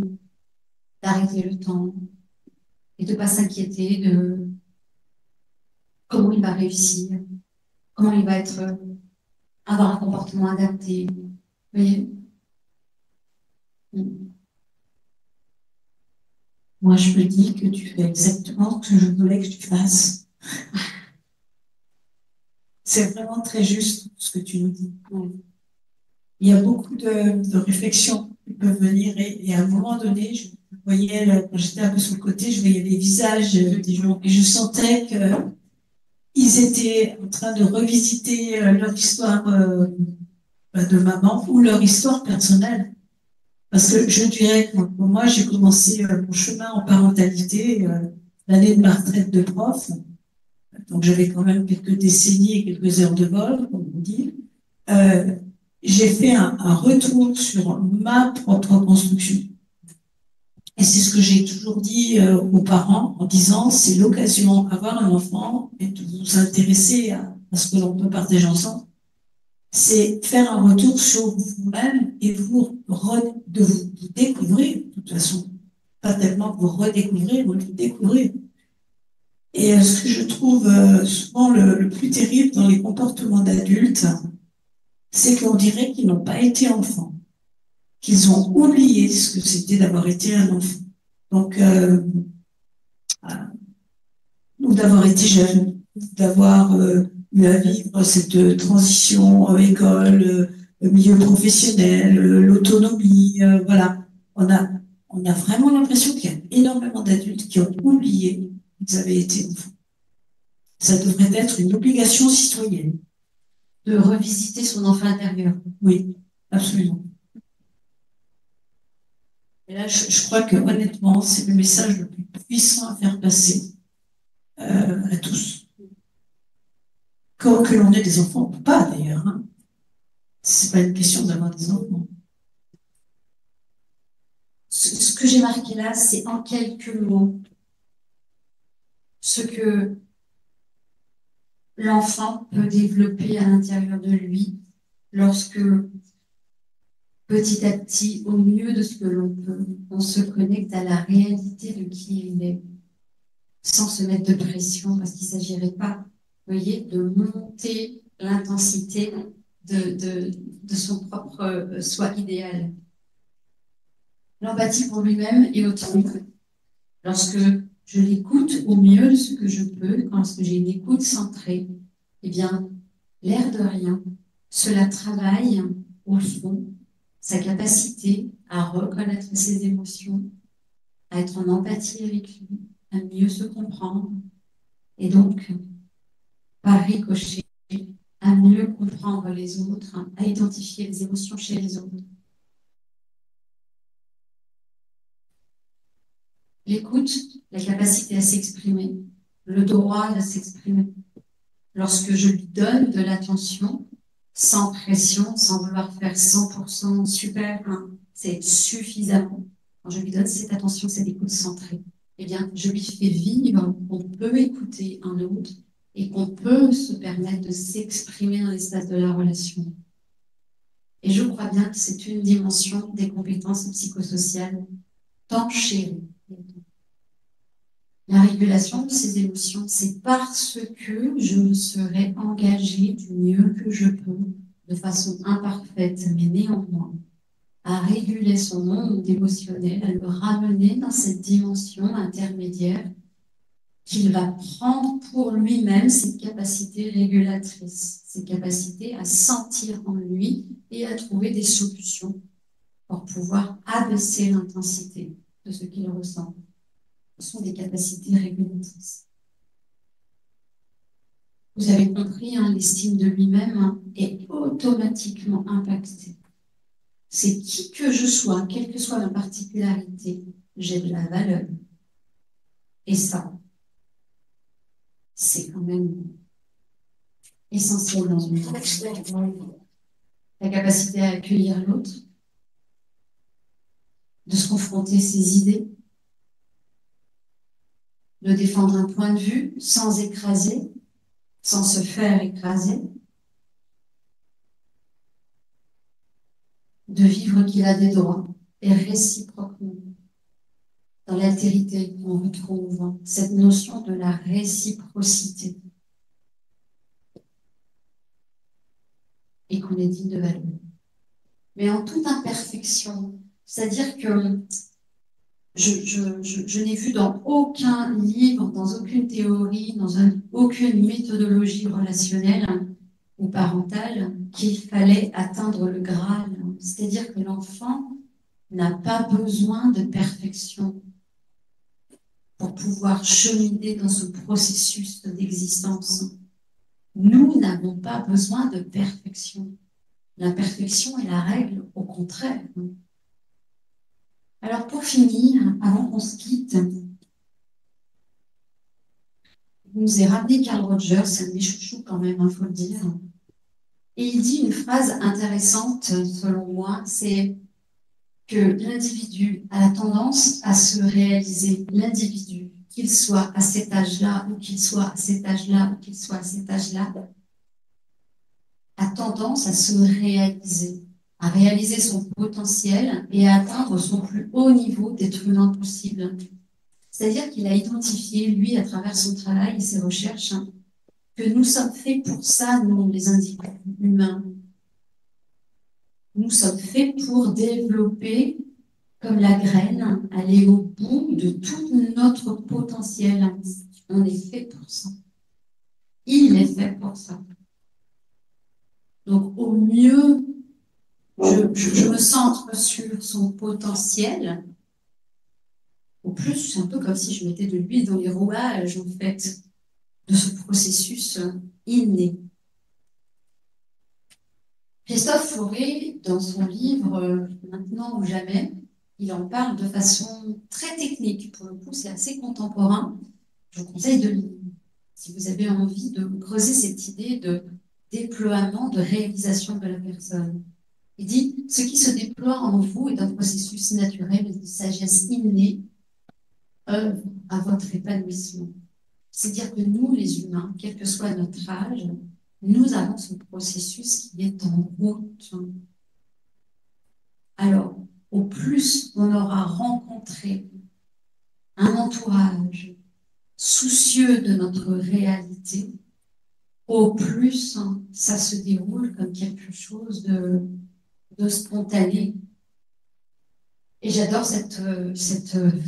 d'arrêter le temps, et de pas s'inquiéter de comment il va réussir, comment il va avoir un comportement adapté. Vous voyez? Moi, je me dis que tu fais exactement ce que je voulais que tu fasses. C'est vraiment très juste ce que tu nous dis. Il y a beaucoup de réflexions qui peuvent venir et à un moment donné, je voyais, quand j'étais un peu sur le côté, je voyais les visages des gens et je sentais qu'ils étaient en train de revisiter leur histoire de maman ou leur histoire personnelle. Parce que je dirais que pour moi, j'ai commencé mon chemin en parentalité l'année de ma retraite de prof. Donc j'avais quand même quelques décennies et quelques heures de vol, comme on dit. J'ai fait un retour sur ma propre construction. Et c'est ce que j'ai toujours dit aux parents en disant c'est l'occasion d'avoir un enfant et de vous intéresser à ce que l'on peut partager ensemble. C'est faire un retour sur vous-même et de vous découvrir, de toute façon. Pas tellement vous redécouvrir, vous découvrir. Et ce que je trouve souvent le plus terrible dans les comportements d'adultes, c'est qu'on dirait qu'ils n'ont pas été enfants, qu'ils ont oublié ce que c'était d'avoir été un enfant. Donc, ou d'avoir été jeune, d'avoir eu à vivre cette transition école, milieu professionnel, l'autonomie, voilà. On a vraiment l'impression qu'il y a énormément d'adultes qui ont oublié qu'ils avaient été enfants. Ça devrait être une obligation citoyenne. De revisiter son enfant intérieur. Oui, absolument. Et là, je crois que honnêtement, c'est le message le plus puissant à faire passer à tous. Que l'on ait des enfants ou pas d'ailleurs. Hein. C'est pas une question d'avoir des enfants. Ce que j'ai marqué là, c'est en quelques mots ce que l'enfant peut développer à l'intérieur de lui lorsque, petit à petit, au mieux de ce que l'on peut, on se connecte à la réalité de qui il est, sans se mettre de pression, parce qu'il ne s'agirait pas, vous voyez, de monter l'intensité de son propre soi idéal. L'empathie pour lui-même et autrui. Lorsque je l'écoute au mieux de ce que je peux, lorsque j'ai une écoute centrée, eh bien, l'air de rien, cela travaille au fond sa capacité à reconnaître ses émotions, à être en empathie avec lui, à mieux se comprendre, et donc par ricochet, à mieux comprendre les autres, à identifier les émotions chez les autres. L'écoute, la capacité à s'exprimer, le droit de s'exprimer. Lorsque je lui donne de l'attention, sans pression, sans vouloir faire 100% super, c'est suffisamment. Quand je lui donne cette attention, cette écoute centrée, eh bien, je lui fais vivre qu'on peut écouter un autre et qu'on peut se permettre de s'exprimer dans l'espace de la relation. Et je crois bien que c'est une dimension des compétences psychosociales tant chérie. La régulation de ces émotions, c'est parce que je me serai engagée du mieux que je peux, de façon imparfaite, mais néanmoins, à réguler son monde émotionnel, à le ramener dans cette dimension intermédiaire qu'il va prendre pour lui-même ses capacités régulatrices, ses capacités à sentir en lui et à trouver des solutions pour pouvoir abaisser l'intensité de ce qu'il ressent. Ce sont des capacités régulatrices. Vous avez compris, l'estime de lui-même est automatiquement impactée. C'est qui que je sois, quelle que soit ma particularité, j'ai de la valeur. Et ça, c'est quand même essentiel dans une vie. La capacité à accueillir l'autre, de se confronter à ses idées, de défendre un point de vue sans écraser, sans se faire écraser, de vivre qu'il a des droits et réciproquement. Dans l'altérité, on retrouve cette notion de la réciprocité et qu'on est digne de valeur. Mais en toute imperfection, c'est-à-dire que je n'ai vu dans aucun livre, dans aucune théorie, dans aucune méthodologie relationnelle ou parentale qu'il fallait atteindre le Graal. C'est-à-dire que l'enfant n'a pas besoin de perfection pour pouvoir cheminer dans ce processus d'existence. Nous n'avons pas besoin de perfection. La perfection est la règle, au contraire. Alors pour finir, avant qu'on se quitte, il nous est ramené Carl Rogers, c'est un de mes chouchous quand même, il faut le dire. Et il dit une phrase intéressante, selon moi, c'est que l'individu a la tendance à se réaliser. L'individu, qu'il soit à cet âge-là, ou qu'il soit à cet âge-là, ou qu'il soit à cet âge-là, a tendance à se réaliser, à réaliser son potentiel et à atteindre son plus haut niveau d'être humain possible. C'est-à-dire qu'il a identifié, lui, à travers son travail et ses recherches, que nous sommes faits pour ça, nous, les individus humains. Nous sommes faits pour développer, comme la graine, aller au bout de tout notre potentiel. On est fait pour ça. Il est fait pour ça. Donc, au mieux, je me centre sur son potentiel. Au plus, c'est un peu comme si je mettais de l'huile dans les rouages, en fait, de ce processus inné. Christophe Fauré, dans son livre « Maintenant ou jamais », il en parle de façon très technique. Pour le coup, c'est assez contemporain. Je vous conseille de lire. Si vous avez envie de creuser cette idée de déploiement, de réalisation de la personne. Il dit, ce qui se déploie en vous est un processus naturel de sagesse innée, œuvre à votre épanouissement. C'est-à-dire que nous, les humains, quel que soit notre âge, nous avons ce processus qui est en route. Alors, au plus on aura rencontré un entourage soucieux de notre réalité, au plus ça se déroule comme quelque chose de spontané. Et j'adore cette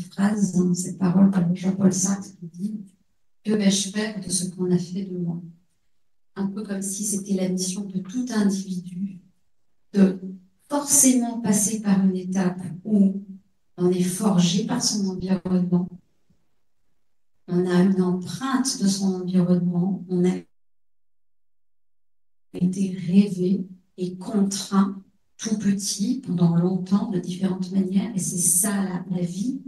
phrase, cette parole de Jean-Paul Sartre qui dit « Que vais-je faire de ce qu'on a fait de moi ?» Un peu comme si c'était la mission de tout individu de forcément passer par une étape où on est forgé par son environnement, on a une empreinte de son environnement, on a été rêvé et contraint tout petit pendant longtemps de différentes manières, et c'est ça la vie.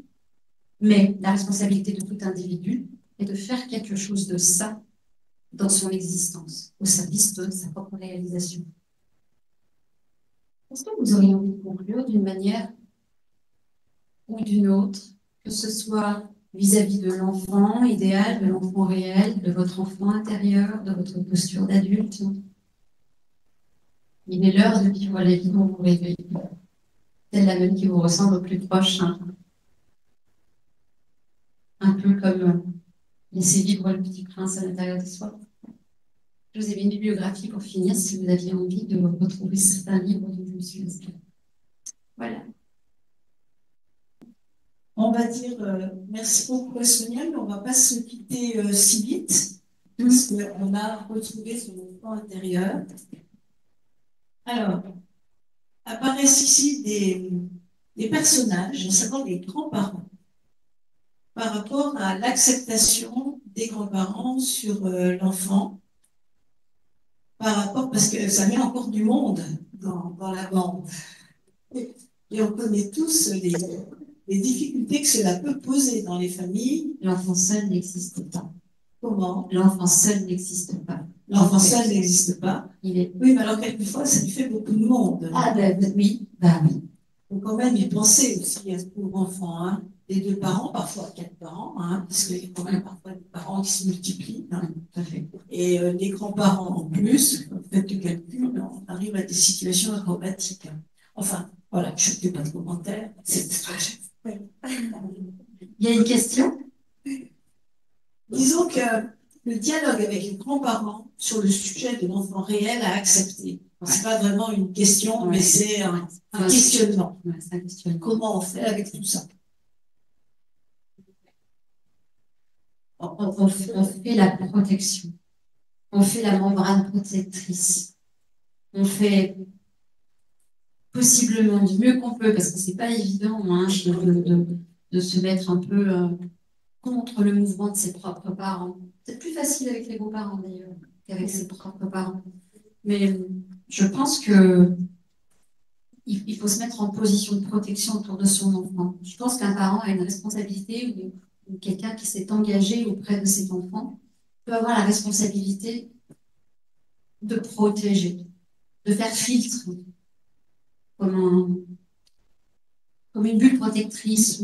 Mais la responsabilité de tout individu est de faire quelque chose de ça dans son existence, au service de sa propre réalisation. Est-ce que vous auriez envie de conclure d'une manière ou d'une autre, que ce soit vis-à-vis de l'enfant idéal, de l'enfant réel, de votre enfant intérieur, de votre posture d'adulte? Il est l'heure de vivre la vie dont vous rêvez, celle la même qui vous ressemble au plus proche. Un peu comme laisser vivre le petit prince à l'intérieur de soi. Je vous ai mis une bibliographie pour finir, si vous aviez envie de retrouver certains livres dont je me suis inspirée. Voilà. On va dire merci beaucoup à Sonia, mais on ne va pas se quitter si vite, parce qu'on a retrouvé son enfant intérieur. Alors, apparaissent ici des personnages, notamment des grands-parents, par rapport à l'acceptation des grands-parents sur l'enfant, par rapport, parce que ça met encore du monde dans la bande. Et on connaît tous les difficultés que cela peut poser dans les familles. L'enfant seul n'existe pas. Comment? L'enfant seul n'existe pas. L'enfant seul n'existe pas. Oui, mais alors quelquefois, ça lui fait beaucoup de monde. Ah ben oui, oui. Faut quand même y penser aussi à ce pauvre enfant, hein. Les deux parents, parfois 4 parents, hein, parce qu'il y a quand même parfois des parents qui se multiplient. Hein. Tout à fait. Et les grands-parents en plus, quand vous faites le calcul, on arrive à des situations acrobatiques. Enfin, voilà, je ne fais pas de commentaires. Il y a une question? Disons que le dialogue avec les grands-parents sur le sujet de l'enfant réel à accepter. C'est pas vraiment une question, mais c'est un questionnement. C'est un questionnement. Comment on fait avec tout ça? On fait la protection. On fait la membrane protectrice. On fait possiblement du mieux qu'on peut, parce que c'est pas évident hein, de se mettre un peu contre le mouvement de ses propres parents. C'est plus facile avec les beaux-parents d'ailleurs qu'avec ses propres parents. Mais je pense que il faut se mettre en position de protection autour de son enfant. Je pense qu'un parent a une responsabilité ou quelqu'un qui s'est engagé auprès de cet enfant peut avoir la responsabilité de protéger, de faire filtre, comme une bulle protectrice.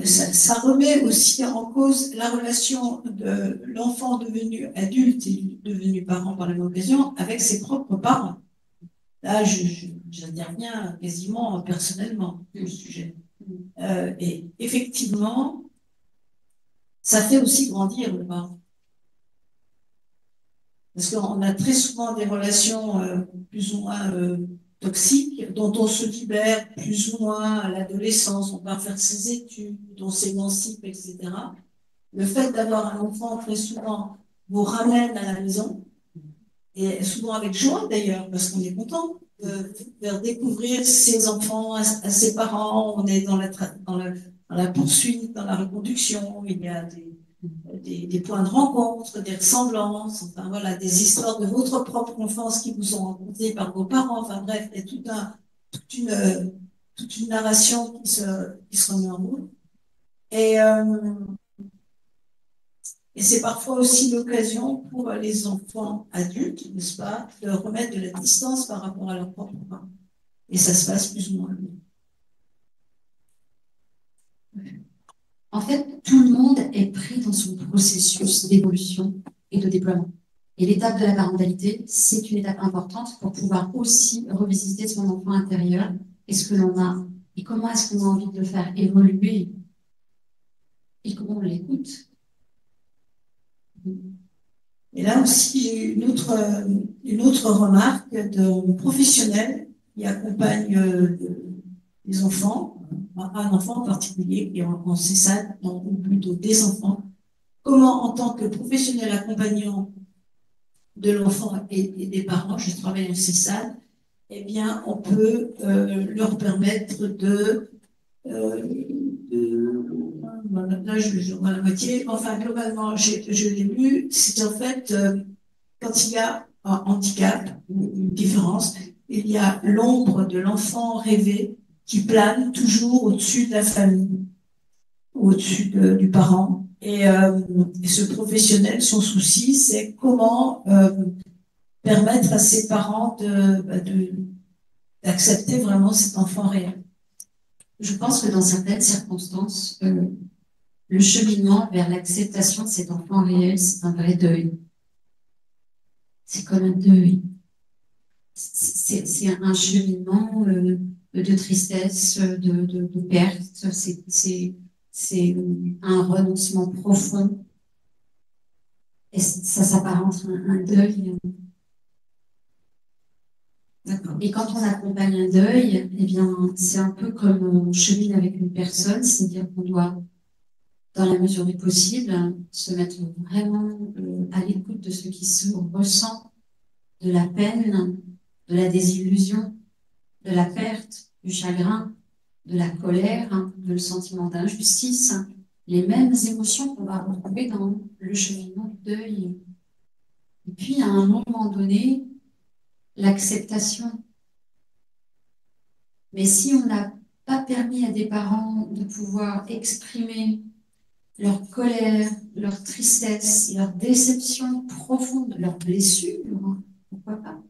Ça remet aussi en cause la relation de l'enfant devenu adulte et devenu parent par la même occasion avec ses propres parents. Là, j'interviens quasiment personnellement sur le sujet. Et effectivement, ça fait aussi grandir le parent. Parce qu'on a très souvent des relations plus ou moins toxiques, dont on se libère plus ou moins à l'adolescence, on part faire ses études, on s'émancipe, etc. Le fait d'avoir un enfant, très souvent, vous ramène à la maison, et souvent avec joie d'ailleurs, parce qu'on est content de faire découvrir ses enfants à ses parents, on est dans la poursuite, dans la reproduction, il y a des points de rencontre, des ressemblances, enfin voilà, des histoires de votre propre enfance qui vous sont racontées par vos parents, enfin bref, il y a toute une narration qui se remet en route. Et c'est parfois aussi l'occasion pour les enfants adultes, n'est-ce pas, de remettre de la distance par rapport à leurs propres parents. Et ça se passe plus ou moins bien. En fait, tout le monde est pris dans son processus d'évolution et de déploiement. Et l'étape de la parentalité, c'est une étape importante pour pouvoir aussi revisiter son enfant intérieur et ce que l'on a. Et comment est-ce qu'on a envie de le faire évoluer et comment on l'écoute. Et là aussi, j'ai eu une autre remarque de professionnels qui accompagnent les enfants, un enfant en particulier, qui est en CESAD, ou plutôt des enfants. Comment, en tant que professionnel accompagnant de l'enfant et des parents, je travaille en CESAD, eh bien, on peut leur permettre là, je vois la moitié. Enfin, globalement, je l'ai lu. C'est en fait quand il y a un handicap, une différence. Il y a l'ombre de l'enfant rêvé qui plane toujours au-dessus de la famille, au-dessus du parent. Et ce professionnel, son souci, c'est comment permettre à ses parents d'accepter vraiment cet enfant réel. Je pense que dans certaines circonstances, le cheminement vers l'acceptation de cet enfant réel, c'est un vrai deuil. C'est comme un deuil. C'est un cheminement de tristesse, de perte. C'est un renoncement profond. Et ça s'apparente à un deuil. Et quand on accompagne un deuil, eh bien, c'est un peu comme on chemine avec une personne, c'est-à-dire qu'on doit, dans la mesure du possible, se mettre vraiment à l'écoute de ce qui se ressent, de la peine, de la désillusion, de la perte, du chagrin, de la colère, de le sentiment d'injustice, les mêmes émotions qu'on va retrouver dans le cheminement du deuil. Et puis, à un moment donné, l'acceptation. Mais si on n'a pas permis à des parents de pouvoir exprimer leur colère, leur tristesse, leur déception profonde, leur blessure, pourquoi pas?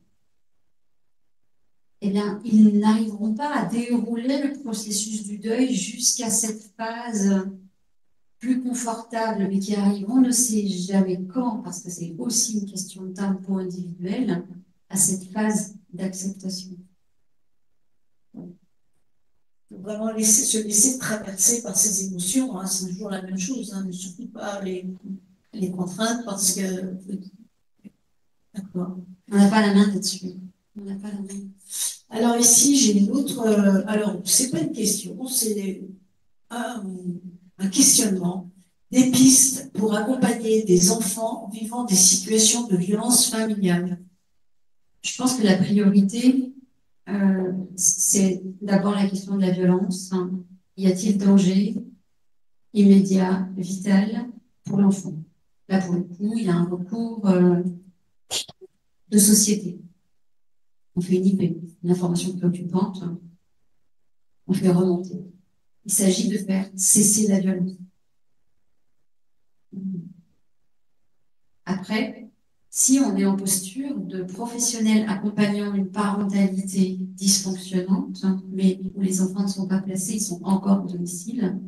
Eh bien, ils n'arriveront pas à dérouler le processus du deuil jusqu'à cette phase plus confortable, mais qui arrive, on ne sait jamais quand, parce que c'est aussi une question de tempo individuel, à cette phase d'acceptation. Vraiment se laisser traverser par ces émotions, hein, c'est toujours la même chose, hein, ne surtout pas les contraintes parce que... D'accord. On n'a pas la main là-dessus. On n'a pas la main. Alors ici, j'ai une autre... alors, c'est pas une question, c'est un questionnement. Des pistes pour accompagner des enfants vivant des situations de violence familiale. Je pense que la priorité, c'est d'abord la question de la violence. Y a-t-il danger immédiat, vital pour l'enfant? Là, pour le coup, il y a un recours de société. On fait une IP, une information préoccupante, on fait remonter. Il s'agit de faire cesser la violence. Après, si on est en posture de professionnels accompagnant une parentalité dysfonctionnante, mais où les enfants ne sont pas placés, ils sont encore au domicile,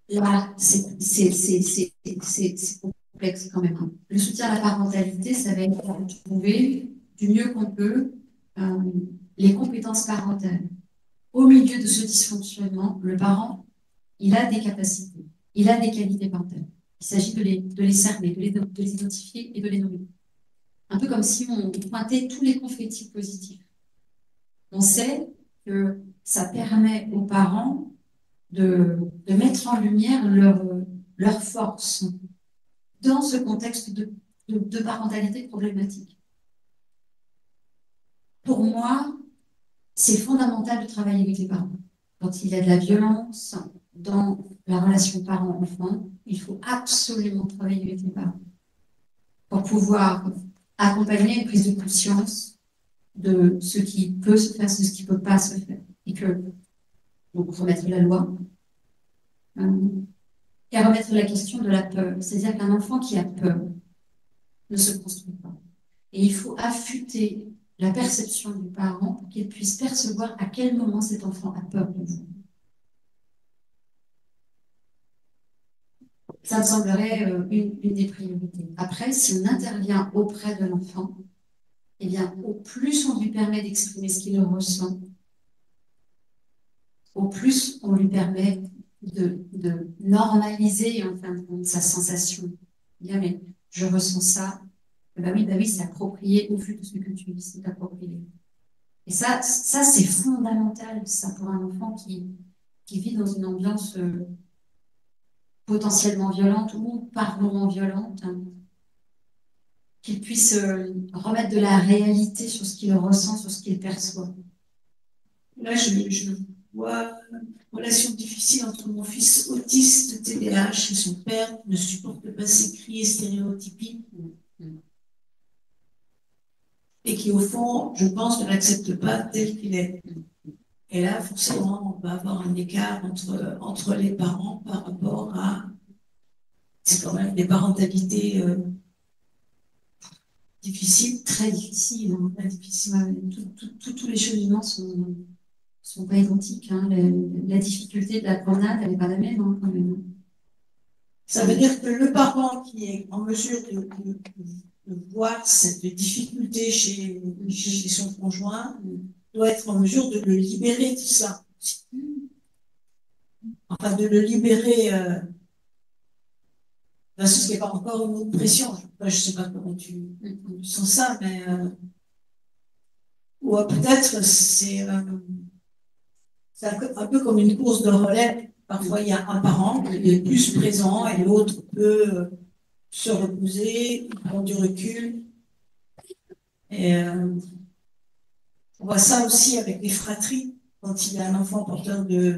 là, c'est complexe quand même. Le soutien à la parentalité, ça va être de trouver du mieux qu'on peut les compétences parentales. Au milieu de ce dysfonctionnement, le parent, il a des capacités, il a des qualités parentales. Il s'agit de les cerner, de les identifier et de les nommer. Un peu comme si on pointait tous les confettis positifs. On sait que ça permet aux parents de mettre en lumière leur force dans ce contexte de parentalité problématique. Pour moi, c'est fondamental de travailler avec les parents. Quand il y a de la violence dans la relation parent-enfant, il faut absolument travailler avec les parents pour pouvoir accompagner une prise de conscience de ce qui peut se faire, de ce qui ne peut pas se faire. Et que, donc, remettre la loi et remettre la question de la peur. C'est-à-dire qu'un enfant qui a peur ne se construit pas. Et il faut affûter la perception du parent pour qu'il puisse percevoir à quel moment cet enfant a peur de vous. Ça me semblerait une des priorités. Après, si on intervient auprès de l'enfant, eh bien, au plus on lui permet d'exprimer ce qu'il ressent, au plus on lui permet de normaliser enfin, sa sensation. Bien, mais je ressens ça. Bah oui, c'est approprié au vu de ce que tu vis, c'est approprié. Et ça c'est fondamental, ça, pour un enfant qui vit dans une ambiance potentiellement violente ou par moments violente, qu'il puisse remettre de la réalité sur ce qu'il ressent, sur ce qu'il perçoit. Là, je vois une relation difficile entre mon fils autiste TDAH et son père qui ne supporte pas ses cris et stéréotypies. qui, au fond, je pense, ne l'accepte pas tel qu'il est. Et là, forcément, on va avoir un écart entre les parents par rapport à... C'est quand même des parentalités difficiles. Très difficiles. Hein. Très difficiles. Tous les cheminements sont pas identiques. Hein. La difficulté de la promenade, elle n'est pas la même, hein, quand même. Ça veut dire que le parent qui est en mesure de voir cette difficulté chez son conjoint doit être en mesure de le libérer de ça. Enfin, de le libérer. Ce n'est pas encore une autre pression. Je ne sais pas comment tu sens ça, mais. Ou peut-être c'est un peu comme une course de relais. Parfois, il y a un parent qui est plus présent et l'autre peut se reposer, prendre du recul. Et on voit ça aussi avec les fratries. Quand il y a un enfant porteur des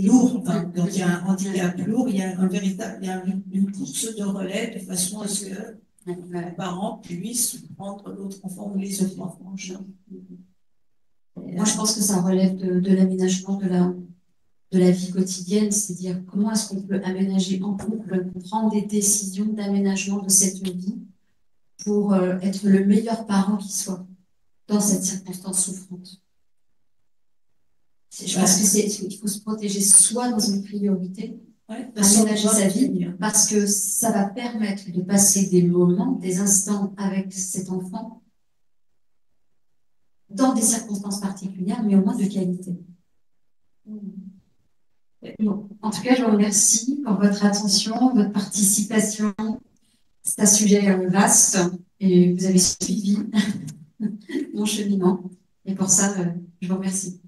lourds, enfin, quand il y a un handicap lourd, il y a une course de relais de façon à ce que les parents puissent prendre l'autre enfant ou les autres enfants en charge. Moi, je pense que ça relève de l'aménagement de la vie quotidienne, c'est-à-dire comment est-ce qu'on peut aménager en couple, prendre des décisions d'aménagement de cette vie pour être le meilleur parent qui soit dans cette circonstance souffrante. Je pense qu'il faut se protéger soi dans une priorité, aménager sa vie, parce que ça va permettre de passer des moments, des instants avec cet enfant dans des circonstances particulières, mais au moins de qualité. Bon, en tout cas, je vous remercie pour votre attention, votre participation. C'est un sujet vaste et vous avez suivi mon cheminement. Et pour ça, je vous remercie.